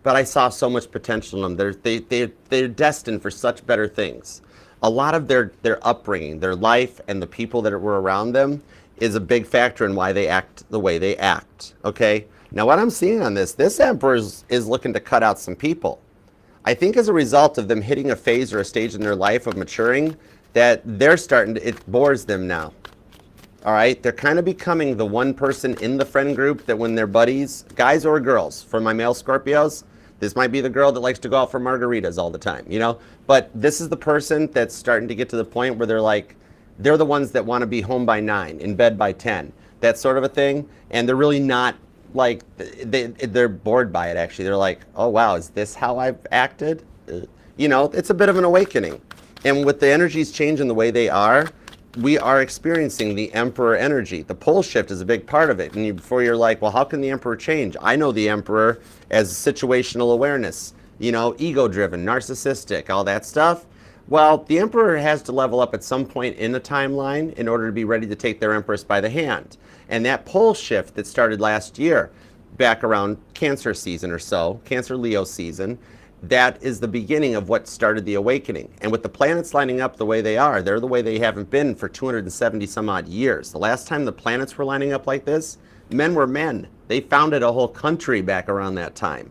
but I saw so much potential in them. They're destined for such better things. A lot of their upbringing, their life, and the people that were around them is a big factor in why they act the way they act, okay? Now what I'm seeing on this Emperor is looking to cut out some people. I think as a result of them hitting a phase or a stage in their life of maturing, that they're it bores them now. All right, they're kind of becoming the one person in the friend group that when they're buddies, guys or girls, for my male Scorpios, this might be the girl that likes to go out for margaritas all the time, But this is the person that's starting to get to the point where they're the ones that want to be home by 9, in bed by 10, that sort of a thing. And they're really not like, they're bored by it actually. They're like, oh wow, is this how I've acted? It's a bit of an awakening. And with the energies changing the way they are, we are experiencing the Emperor energy. The pole shift is a big part of it. And before you're like, well, how can the Emperor change? I know the Emperor as situational awareness, ego-driven, narcissistic, all that stuff. Well, the Emperor has to level up at some point in the timeline in order to be ready to take their Empress by the hand. And that pole shift that started last year, back around Cancer season or so, Cancer-Leo season, that is the beginning of what started the awakening. And with the planets lining up the way they are, they're the way they haven't been for 270 some odd years. The last time the planets were lining up like this, men were men. They founded a whole country back around that time.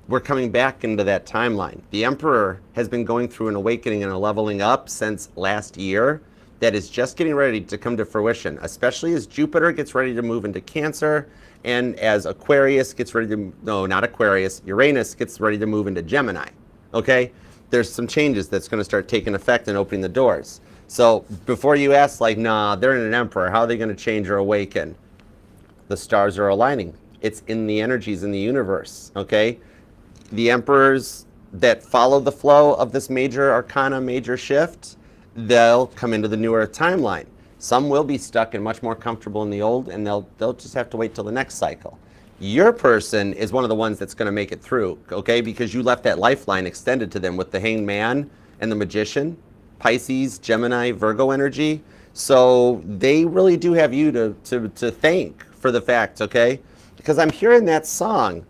We're coming back into that timeline. The Emperor has been going through an awakening and a leveling up since last year that is just getting ready to come to fruition, especially as Jupiter gets ready to move into Cancer, and as Aquarius gets ready to, no, not Aquarius, Uranus gets ready to move into Gemini, okay? There's some changes that's going to start taking effect and opening the doors. So before you ask, like, nah, they're in an Emperor, how are they going to change or awaken? The stars are aligning. It's in the energies in the universe, okay? The Emperors that follow the flow of this major arcana, major shift, they'll come into the newer timeline. Some will be stuck and much more comfortable in the old, and they'll just have to wait till the next cycle. Your person is one of the ones that's going to make it through, okay? Because you left that lifeline extended to them with the Hanged Man and the Magician, Pisces, Gemini, Virgo energy. So they really do have you to thank for the fact, okay? Because I'm hearing that song.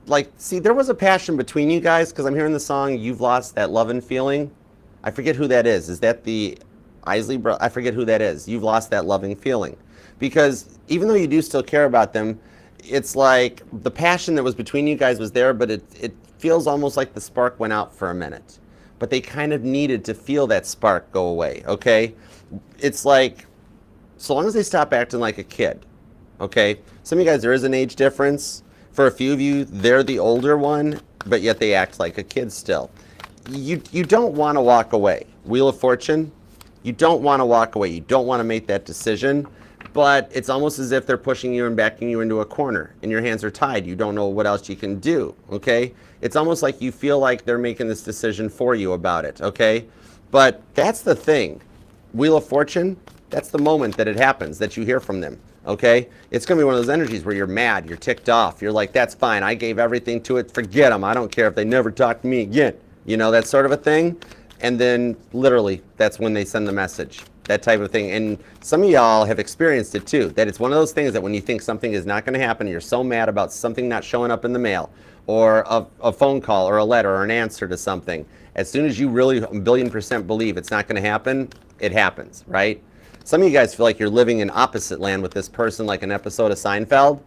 Like, see, there was a passion between you guys, because I'm hearing the song, You've Lost That Lovin' Feeling. I forget who that is. Is that the Isley bro? I forget who that is. You've lost that loving feeling. Because even though you do still care about them, it's like the passion that was between you guys was there, but it feels almost like the spark went out for a minute. But they kind of needed to feel that spark go away, okay? It's like, so long as they stop acting like a kid, okay? Some of you guys, there is an age difference. For a few of you, they're the older one, but yet they act like a kid still. You don't want to walk away. Wheel of Fortune, you don't want to walk away. You don't want to make that decision, but it's almost as if they're pushing you and backing you into a corner and your hands are tied. You don't know what else you can do, okay? It's almost like you feel like they're making this decision for you about it, okay? But that's the thing. Wheel of Fortune, that's the moment that it happens, that you hear from them, okay? It's going to be one of those energies where you're mad, you're ticked off. You're like, that's fine. I gave everything to it. Forget them. I don't care if they never talk to me again. You know, that sort of a thing. And then literally, that's when they send the message, that type of thing. And some of y'all have experienced it too, that it's one of those things that when you think something is not going to happen, you're so mad about something not showing up in the mail or a phone call or a letter or an answer to something. As soon as you really 1,000,000,000% believe it's not going to happen, it happens, right? Some of you guys feel like you're living in opposite land with this person, like an episode of Seinfeld,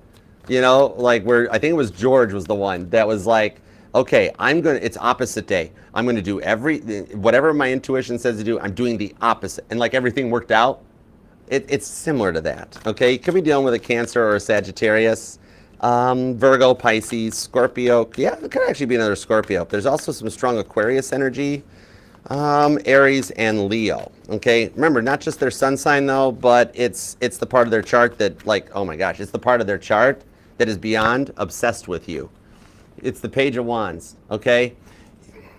you know, like where I think it was George was the one that was like, okay, it's opposite day. I'm going to do whatever my intuition says to do, I'm doing the opposite. And like everything worked out. It's similar to that, okay? You could be dealing with a Cancer or a Sagittarius, Virgo, Pisces, Scorpio. Yeah, it could actually be another Scorpio. There's also some strong Aquarius energy, Aries and Leo, okay? Remember, not just their sun sign though, but it's the part of their chart that like, oh my gosh, it's the part of their chart that is beyond obsessed with you. It's the Page of Wands, okay?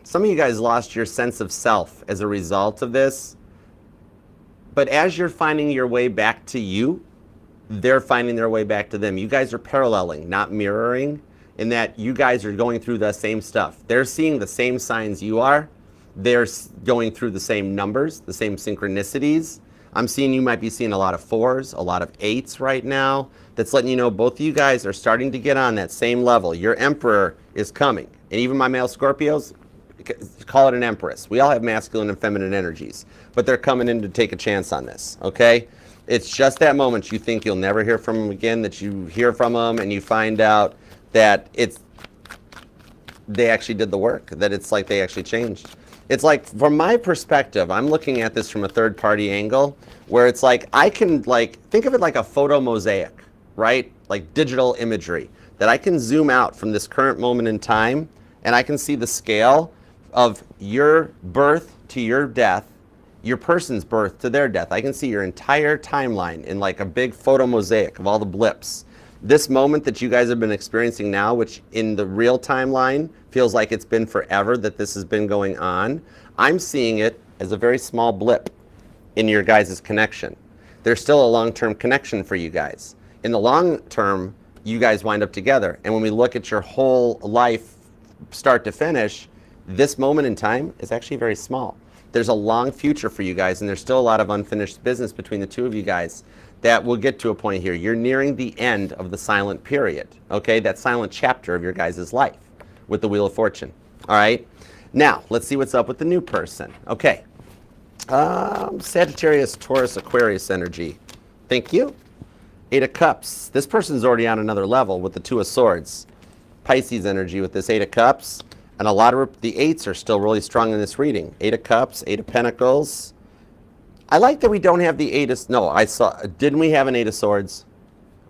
Some of you guys lost your sense of self as a result of this. But as you're finding your way back to you, they're finding their way back to them. You guys are paralleling, not mirroring, in that you guys are going through the same stuff. They're seeing the same signs you are. They're going through the same numbers, the same synchronicities. I'm seeing you might be seeing a lot of 4s, a lot of 8s right now. That's letting you know both of you guys are starting to get on that same level. Your Emperor is coming. And even my male Scorpios, call it an Empress. We all have masculine and feminine energies, but they're coming in to take a chance on this, okay? It's just that moment you think you'll never hear from them again, that you hear from them and you find out that they actually did the work, that it's like they actually changed. It's like, from my perspective, I'm looking at this from a third-party angle, where it's like, I can think of it like a photo mosaic, right? Like digital imagery, that I can zoom out from this current moment in time, and I can see the scale of your birth to your death, your person's birth to their death. I can see your entire timeline in like a big photo mosaic of all the blips. This moment that you guys have been experiencing now, which in the real timeline feels like it's been forever that this has been going on, I'm seeing it as a very small blip in your guys' connection. There's still a long-term connection for you guys. In the long term, you guys wind up together. And when we look at your whole life, start to finish, this moment in time is actually very small. There's a long future for you guys, and there's still a lot of unfinished business between the two of you guys that will get to a point here. You're nearing the end of the silent period, okay? That silent chapter of your guys' life with the Wheel of Fortune, all right? Now, let's see what's up with the new person. Okay, Sagittarius, Taurus, Aquarius energy. Thank you. 8 of Cups. This person's already on another level with the 2 of Swords. Pisces energy with this 8 of Cups. And a lot of the 8s are still really strong in this reading. 8 of Cups, 8 of Pentacles. I like that we don't have the 8 of... No, didn't we have an 8 of Swords?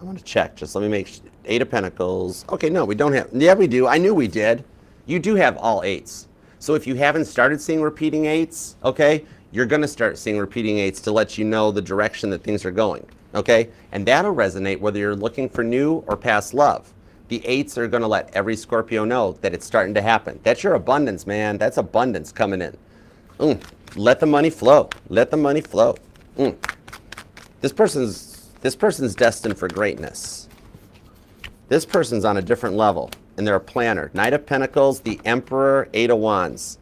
I want to check. Just let me make... 8 of Pentacles. Okay, no, we don't have... Yeah, we do. I knew we did. You do have all 8s. So if you haven't started seeing repeating 8s, okay, you're going to start seeing repeating 8s to let you know the direction that things are going, okay? And that'll resonate whether you're looking for new or past love. The 8s are going to let every Scorpio know that it's starting to happen. That's your abundance, man. That's abundance coming in. Let the money flow. Let the money flow. This person's destined for greatness. This person's on a different level, and they're a planner. Knight of Pentacles, the Emperor, 8 of Wands.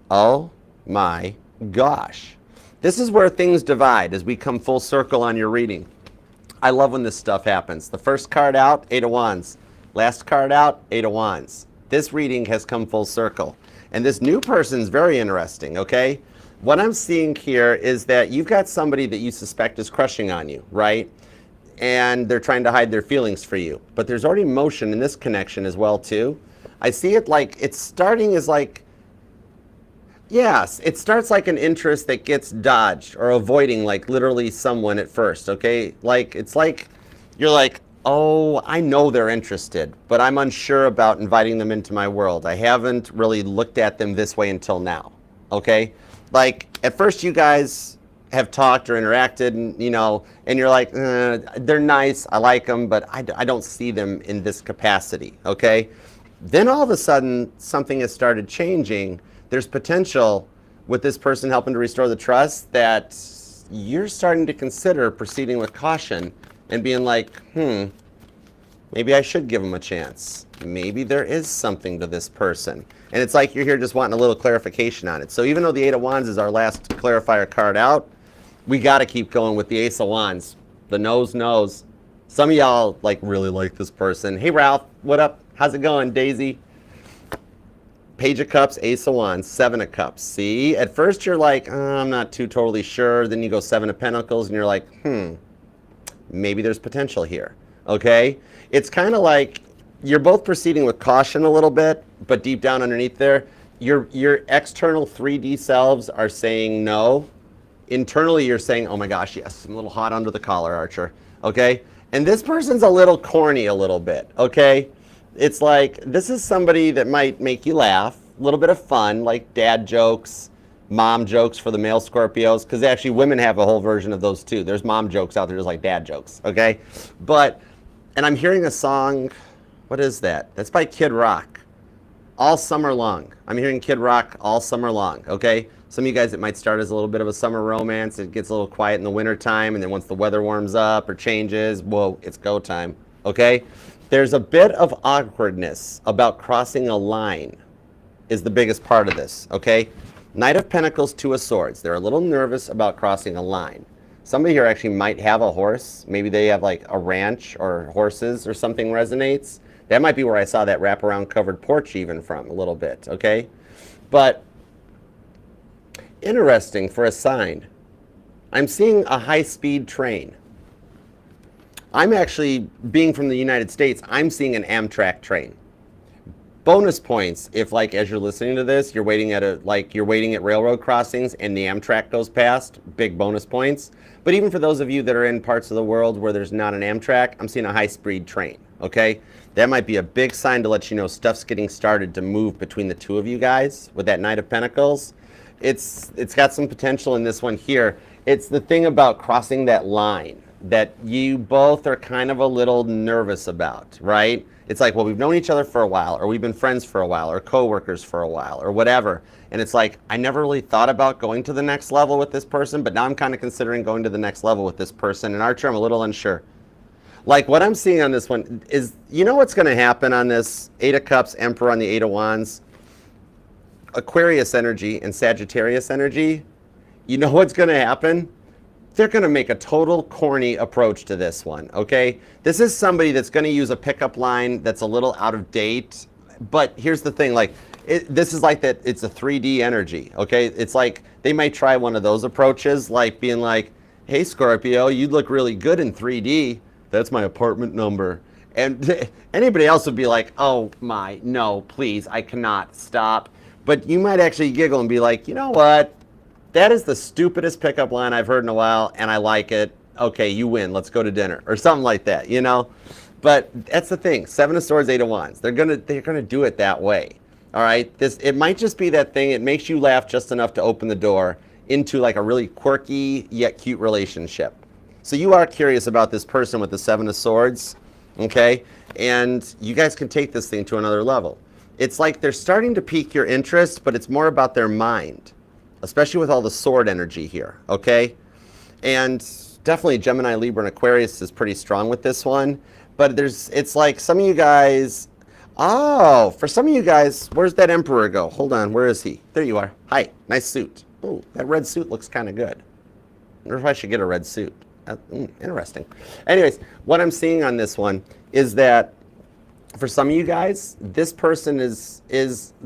Oh my gosh. This is where things divide as we come full circle on your reading. I love when this stuff happens. The first card out, 8 of Wands. Last card out, 8 of Wands. This reading has come full circle. And this new person's very interesting, okay? What I'm seeing here is that you've got somebody that you suspect is crushing on you, right? and they're trying to hide their feelings for you. But there's already motion in this connection as well too. I see it like it's starting as like, yes, it starts like an interest that gets dodged or avoiding like literally someone at first, okay? Like it's like you're like, oh, I know they're interested, but I'm unsure about inviting them into my world. I haven't really looked at them this way until now, okay? Like at first you guys have talked or interacted and, you know, and you're like, they're nice, I like them, but I don't see them in this capacity, okay? Then all of a sudden something has started changing. There's potential with this person helping to restore the trust that you're starting to consider proceeding with caution and being like, maybe I should give them a chance. Maybe there is something to this person. And it's like you're here just wanting a little clarification on it. So even though the Eight of Wands is our last clarifier card out, we got to keep going with the Ace of Wands. The nose knows. Some of y'all like really like this person. Hey Ralph, what up? How's it going? Daisy? Page of Cups, Ace of Wands, Seven of Cups. See, at first you're like, I'm not too totally sure. Then you go Seven of Pentacles and you're like, maybe there's potential here, okay? It's kind of like you're both proceeding with caution a little bit, but deep down underneath there, your external 3D selves are saying no. Internally, you're saying, oh my gosh, yes, I'm a little hot under the collar, Archer, okay? And this person's a little corny a little bit, okay? It's like, this is somebody that might make you laugh, a little bit of fun, like dad jokes, mom jokes for the male Scorpios, because actually women have a whole version of those too. There's mom jokes out there, just like dad jokes, okay? But, and I'm hearing a song, what is that? That's by Kid Rock, All Summer Long. I'm hearing Kid Rock all summer long, okay? Some of you guys, it might start as a little bit of a summer romance. It gets a little quiet in the winter time, and then once the weather warms up or changes, whoa, it's go time, okay? There's a bit of awkwardness about crossing a line is the biggest part of this, okay? Knight of Pentacles, Two of Swords. They're a little nervous about crossing a line. Somebody here actually might have a horse. Maybe they have like a ranch or horses or something resonates. That might be where I saw that wraparound covered porch even from a little bit, okay? But interesting for a sign. I'm seeing a high-speed train. I'm actually, being from the United States, I'm seeing an Amtrak train. Bonus points if, like, as you're listening to this, you're waiting at railroad crossings and the Amtrak goes past, big bonus points. But even for those of you that are in parts of the world where there's not an Amtrak, I'm seeing a high-speed train, okay? That might be a big sign to let you know stuff's getting started to move between the two of you guys with that Knight of Pentacles. It's got some potential in this one here. It's the thing about crossing that line that you both are kind of a little nervous about, right? It's like, well, we've known each other for a while, or we've been friends for a while, or coworkers for a while, or whatever. And it's like, I never really thought about going to the next level with this person, but now I'm kind of considering going to the next level with this person. And Archer, I'm a little unsure. Like what I'm seeing on this one is, you know what's going to happen on this Eight of Cups, Emperor on the Eight of Wands? Aquarius energy and Sagittarius energy, you know what's going to happen? They're going to make a total corny approach to this one, okay? This is somebody that's going to use a pickup line that's a little out of date, but here's the thing, like, this is like that, it's a 3D energy, okay? It's like they might try one of those approaches, like being like, hey, Scorpio, you look really good in 3D. That's my apartment number. And anybody else would be like, oh my, no, please, I cannot stop. But you might actually giggle and be like, you know what? That is the stupidest pickup line I've heard in a while, and I like it. Okay, you win. Let's go to dinner, or something like that, you know? But that's the thing. Seven of Swords, Eight of Wands. They're gonna do it that way. All right? It might just be that thing. It makes you laugh just enough to open the door into like a really quirky yet cute relationship. So you are curious about this person with the Seven of Swords, okay? And you guys can take this thing to another level. It's like they're starting to pique your interest, but it's more about their mind, especially with all the sword energy here, okay? And definitely Gemini, Libra, and Aquarius is pretty strong with this one. But it's like some of you guys, oh, for some of you guys, where's that Emperor go? Hold on, where is he? There you are. Hi, nice suit. Oh, that red suit looks kind of good. I wonder if I should get a red suit. Interesting. Anyways, what I'm seeing on this one is that for some of you guys, this person is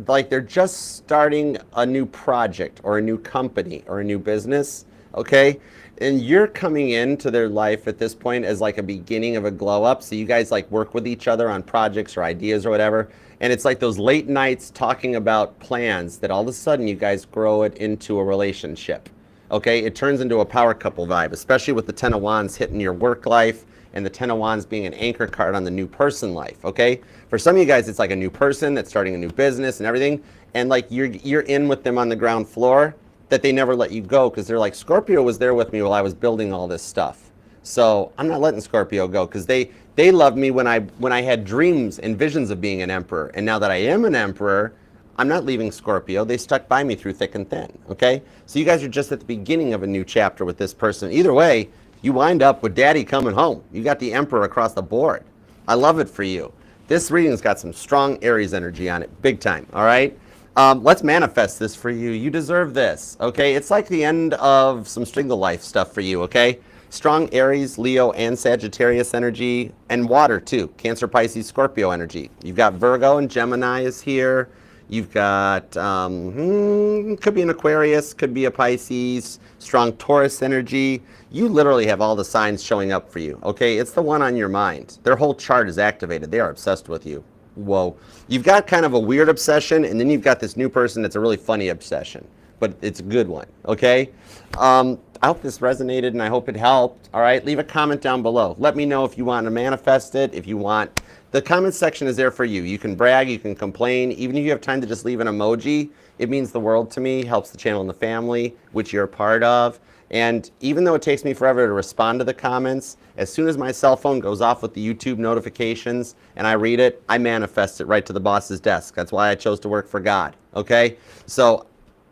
like they're just starting a new project or a new company or a new business, okay? And you're coming into their life at this point as like a beginning of a glow up. So you guys like work with each other on projects or ideas or whatever. And it's like those late nights talking about plans that all of a sudden you guys grow it into a relationship. Okay, it turns into a power couple vibe, especially with the Ten of Wands hitting your work life and the Ten of Wands being an anchor card on the new person life, okay? For some of you guys, it's like a new person that's starting a new business and everything. And like you're in with them on the ground floor, that they never let you go because they're like, Scorpio was there with me while I was building all this stuff. So I'm not letting Scorpio go because they loved me when I had dreams and visions of being an emperor. And now that I am an emperor, I'm not leaving Scorpio. They stuck by me through thick and thin, okay? So you guys are just at the beginning of a new chapter with this person. Either way, you wind up with daddy coming home. You got the emperor across the board. I love it for you. This reading's got some strong Aries energy on it, big time, all right? Let's manifest this for you. You deserve this, okay? It's like the end of some single life stuff for you, okay? Strong Aries, Leo, and Sagittarius energy, and water too. Cancer, Pisces, Scorpio energy. You've got Virgo and Gemini is here. You've got, could be an Aquarius, could be a Pisces, strong Taurus energy. You literally have all the signs showing up for you, okay? It's the one on your mind. Their whole chart is activated. They are obsessed with you. Whoa. You've got kind of a weird obsession, and then you've got this new person that's a really funny obsession, but it's a good one, okay? I hope this resonated, and I hope it helped, all right? Leave a comment down below. Let me know if you want to manifest it, if you want. The comment section is there for you. You can brag, you can complain. Even if you have time to just leave an emoji, it means the world to me, helps the channel and the family, which you're a part of. And even though it takes me forever to respond to the comments, as soon as my cell phone goes off with the YouTube notifications and I read it, I manifest it right to the boss's desk. That's why I chose to work for God, okay? So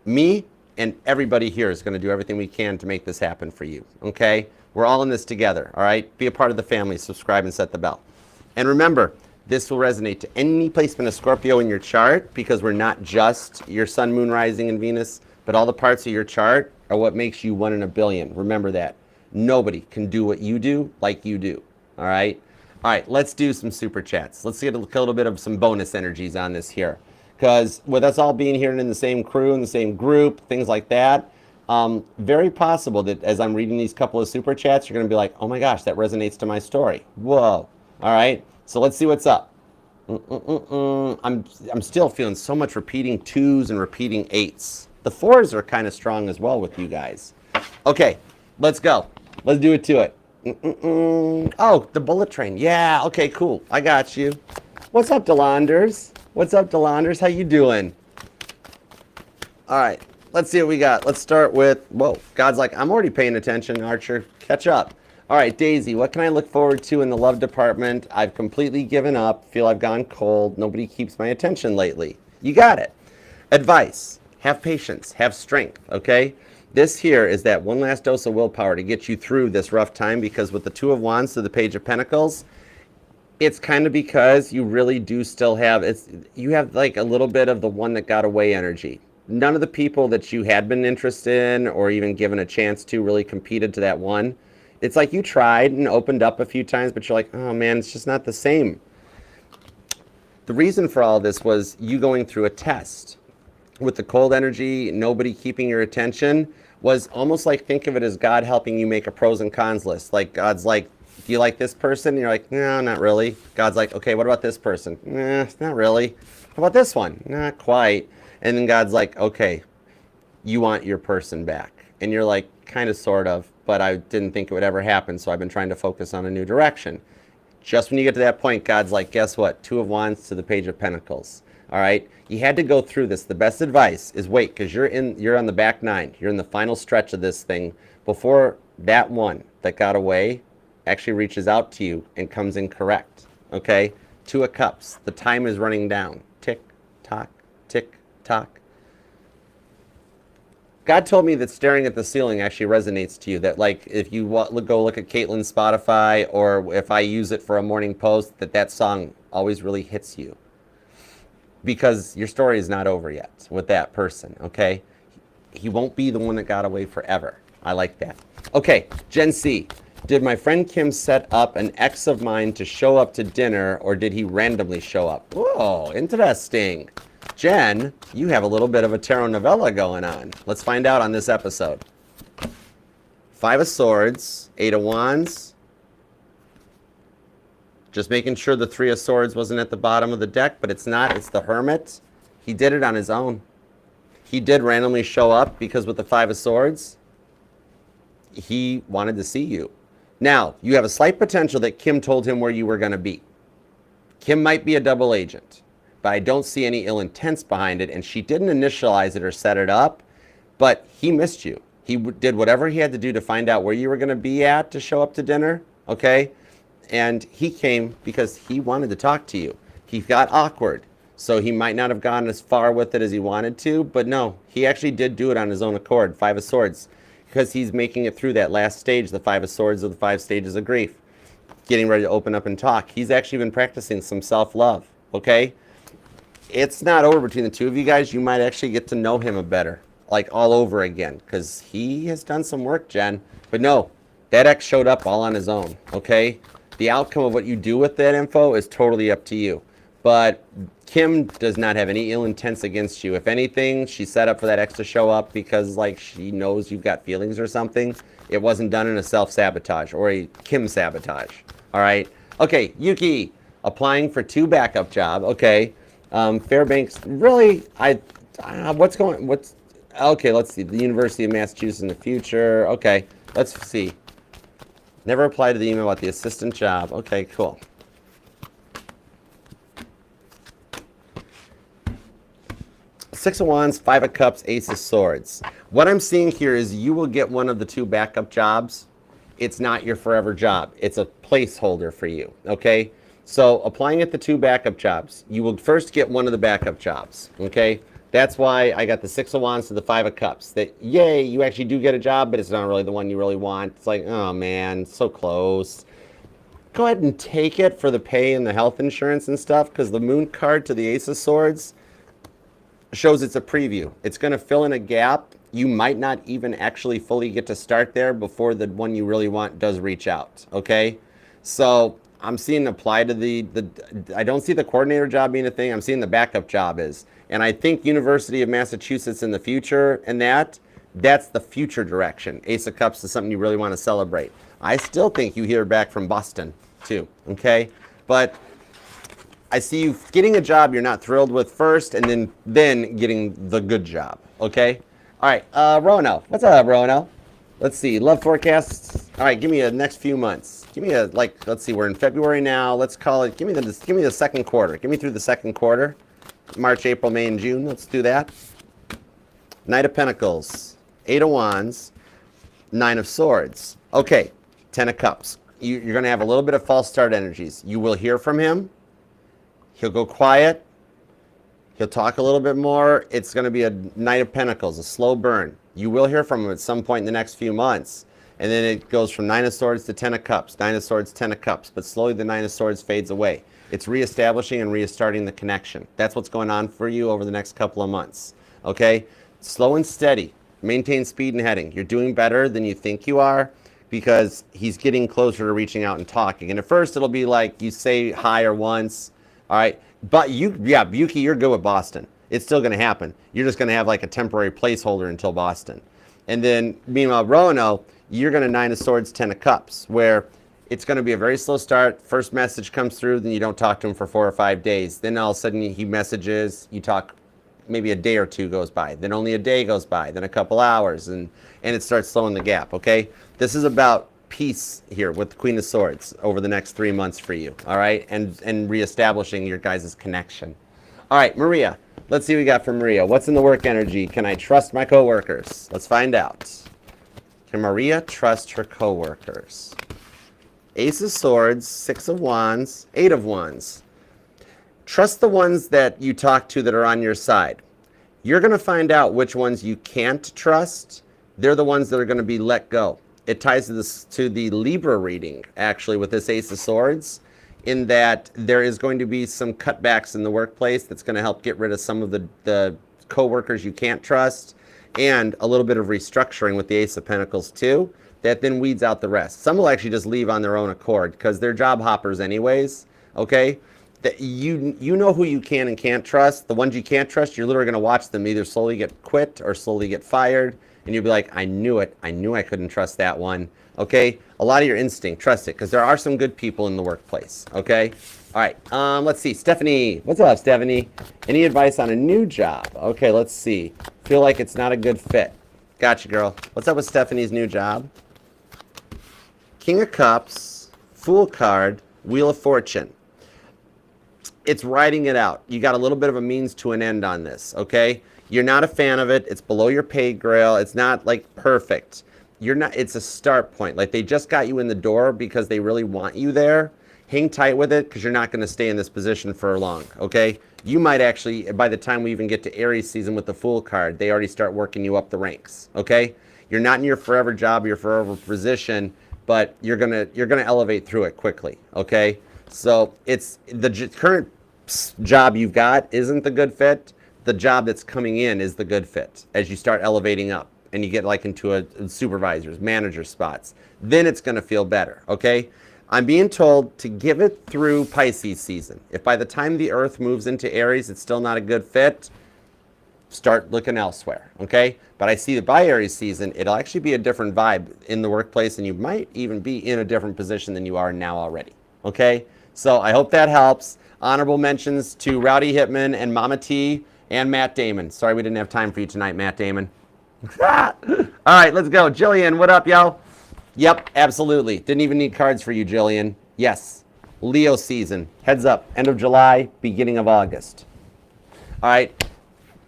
me and everybody here is going to do everything we can to make this happen for you, okay? We're all in this together, all right? Be a part of the family, subscribe and set the bell. And remember, this will resonate to any placement of Scorpio in your chart because we're not just your sun, moon, rising, and Venus, but all the parts of your chart are what makes you 1 in a billion. Remember that. Nobody can do what you do like you do, all right? All right, let's do some super chats. Let's get a little bit of some bonus energies on this here. Because with us all being here in the same crew, in the same group, things like that, very possible that as I'm reading these couple of super chats, you're going to be like, oh my gosh, that resonates to my story. Whoa. All right, so let's see what's up. I'm still feeling so much repeating 2s and repeating 8s. The 4s are kind of strong as well with you guys. Okay, let's go. Let's do it to it. Oh, the bullet train. Yeah, okay, cool. I got you. What's up, Delanders? What's up, Delanders? How you doing? All right, let's see what we got. Let's start with, whoa, God's like, I'm already paying attention, Archer. Catch up. All right, Daisy, what can I look forward to in the love department? I've completely given up, feel I've gone cold. Nobody keeps my attention lately. You got it. Advice, have patience, have strength, okay? This here is that one last dose of willpower to get you through this rough time because with the 2 of Wands to the Page of Pentacles, it's kind of because you really do still have, you have like a little bit of the one that got away energy. None of the people that you had been interested in or even given a chance to really competed to that one. It's like you tried and opened up a few times, but you're like, oh man, it's just not the same. The reason for all this was you going through a test. With the cold energy, nobody keeping your attention, was almost like, think of it as God helping you make a pros and cons list. Like God's like, do you like this person? And you're like, no, not really. God's like, okay, what about this person? Not really. How about this one? Not quite. And then God's like, okay, you want your person back. And you're like, kind of, sort of, but I didn't think it would ever happen, so I've been trying to focus on a new direction. Just when you get to that point, God's like, guess what? 2 of Wands to the Page of Pentacles. All right? You had to go through this. The best advice is wait, because you're on the back 9. You're in the final stretch of this thing before that one that got away actually reaches out to you and comes in correct. Okay? 2 of Cups. The time is running down. Tick, tock, tick, tock. God told me that staring at the ceiling actually resonates to you. That like if you go look at Caitlin's Spotify or if I use it for a morning post, that song always really hits you. Because your story is not over yet with that person, okay? He won't be the one that got away forever. I like that. Okay, Gen C. Did my friend Kim set up an ex of mine to show up to dinner or did he randomly show up? Whoa, interesting. Jen, you have a little bit of a tarot novella going on. Let's find out on this episode. Five of Swords, Eight of Wands. Just making sure the Three of Swords wasn't at the bottom of the deck, but it's not. It's the Hermit. He did it on his own. He did randomly show up because with the Five of Swords, he wanted to see you. Now, you have a slight potential that Kim told him where you were going to be. Kim might be a double agent, but I don't see any ill intents behind it, and she didn't initialize it or set it up, but he missed you. He did whatever he had to do to find out where you were going to be at to show up to dinner, okay? And he came because he wanted to talk to you. He got awkward, so he might not have gone as far with it as he wanted to, but no, he actually did do it on his own accord, Five of Swords, because he's making it through that last stage, the Five of Swords of the 5 stages of grief, getting ready to open up and talk. He's actually been practicing some self-love, okay? It's not over between the two of you guys. You might actually get to know him better, like all over again, because he has done some work, Jen. But no, that ex showed up all on his own, okay? The outcome of what you do with that info is totally up to you. But Kim does not have any ill intents against you. If anything, she set up for that ex to show up because, like, she knows you've got feelings or something. It wasn't done in a self-sabotage or a Kim sabotage. All right? Okay, Yuki, applying for 2 backup job. Okay. Fairbanks, really? Okay, let's see. The University of Massachusetts in the future. Okay, let's see. Never applied to the email about the assistant job. Okay, cool. Six of Wands, Five of Cups, Ace of Swords. What I'm seeing here is you will get one of the 2 backup jobs. It's not your forever job. It's a placeholder for you, okay? So applying at the 2 backup jobs, you will first get one of the backup jobs, okay? That's why I got the Six of Wands to the Five of Cups. That, yay, you actually do get a job, but it's not really the one you really want. It's like, oh man, so close. Go ahead and take it for the pay and the health insurance and stuff, because the Moon card to the Ace of Swords shows it's a preview. It's going to fill in a gap. You might not even actually fully get to start there before the one you really want does reach out, okay? So I'm seeing apply to I don't see the coordinator job being a thing. I'm seeing the backup job is. And I think University of Massachusetts in the future and that's the future direction. Ace of Cups is something you really want to celebrate. I still think you hear back from Boston too, okay? But I see you getting a job you're not thrilled with first and then getting the good job, okay? All right, Rono. What's up, Rono? Let's see, love forecasts. All right, give me a next few months. Give me let's see, we're in February now. Let's call it, give me the second quarter. Give me through the second quarter. March, April, May, and June. Let's do that. Knight of Pentacles, Eight of Wands, Nine of Swords. Okay, Ten of Cups. You're going to have a little bit of false start energies. You will hear from him. He'll go quiet. He'll talk a little bit more. It's going to be a Knight of Pentacles, a slow burn. You will hear from him at some point in the next few months. And then it goes from Nine of Swords to Ten of Cups, Nine of Swords, Ten of Cups. But slowly the Nine of Swords fades away. It's reestablishing and restarting the connection. That's what's going on for you over the next couple of months. Okay? Slow and steady. Maintain speed and heading. You're doing better than you think you are because he's getting closer to reaching out and talking. And at first it'll be like you say hi or once. All right? But Yuki, you're good with Boston. It's still going to happen. You're just going to have like a temporary placeholder until Boston. And then, meanwhile, Roanoke, you're going to Nine of Swords, Ten of Cups, where it's going to be a very slow start. First message comes through, then you don't talk to him for 4 or 5 days. Then all of a sudden he messages, you talk, maybe a day or two goes by. Then only a day goes by, then a couple hours, and it starts slowing the gap, okay? This is about peace here with the Queen of Swords over the next 3 months for you, all right? And reestablishing your guys' connection. All right, Maria, let's see what we got for Maria. What's in the work energy? Can I trust my coworkers? Let's find out. Can Maria trust her coworkers? Ace of Swords, Six of Wands, Eight of Wands. Trust the ones that you talk to that are on your side. You're going to find out which ones you can't trust. They're the ones that are going to be let go. It ties to the Libra reading, actually, with this Ace of Swords, in that there is going to be some cutbacks in the workplace that's going to help get rid of some of the co-workers you can't trust, and a little bit of restructuring with the Ace of Pentacles, too, that then weeds out the rest. Some will actually just leave on their own accord because they're job hoppers anyways, okay? that you know who you can and can't trust. The ones you can't trust, you're literally going to watch them either slowly get quit or slowly get fired, and you'll be like, I knew it. I knew I couldn't trust that one. Okay, a lot of your instinct, trust it, because there are some good people in the workplace. Okay, all right. Let's see, Stephanie. What's up, Stephanie? Any advice on a new job? Okay, let's see. Feel like it's not a good fit. Gotcha, girl. What's up with Stephanie's new job? King of Cups, Fool card, Wheel of Fortune. It's writing it out. You got a little bit of a means to an end on this, okay? You're not a fan of it. It's below your pay grade. It's not like perfect. You're not. It's a start point. Like they just got you in the door because they really want you there. Hang tight with it because you're not going to stay in this position for long, okay? You might actually, by the time we even get to Aries season with the Fool card, they already start working you up the ranks, okay? You're not in your forever job, your forever position, but you're gonna elevate through it quickly, okay? So it's the current job you've got isn't the good fit. The job that's coming in is the good fit as you start elevating up and you get like into a supervisor's, manager spots. Then it's going to feel better, okay? I'm being told to give it through Pisces season. If by the time the Earth moves into Aries, it's still not a good fit, start looking elsewhere, okay? But I see that by Aries season, it'll actually be a different vibe in the workplace, and you might even be in a different position than you are now already, okay? So I hope that helps. Honorable mentions to Rowdy Hitman and Mama T and Matt Damon. Sorry we didn't have time for you tonight, Matt Damon. All right, let's go. Jillian, what up, yo? Yep, absolutely. Didn't even need cards for you, Jillian. Yes, Leo season. Heads up, end of July, beginning of August. All right.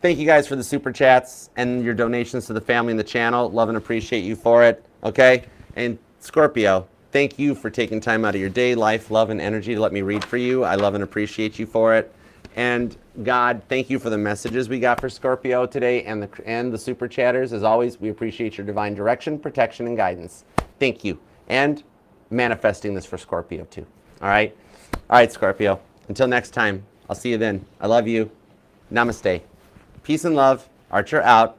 Thank you guys for the super chats and your donations to the family and the channel. Love and appreciate you for it, okay? And Scorpio, thank you for taking time out of your day, life, love, and energy to let me read for you. I love and appreciate you for it. And God, thank you for the messages we got for Scorpio today and the super chatters. As always, we appreciate your divine direction, protection, and guidance. Thank you. And manifesting this for Scorpio too. All right? All right, Scorpio. Until next time, I'll see you then. I love you. Namaste. Peace and love. Archer out.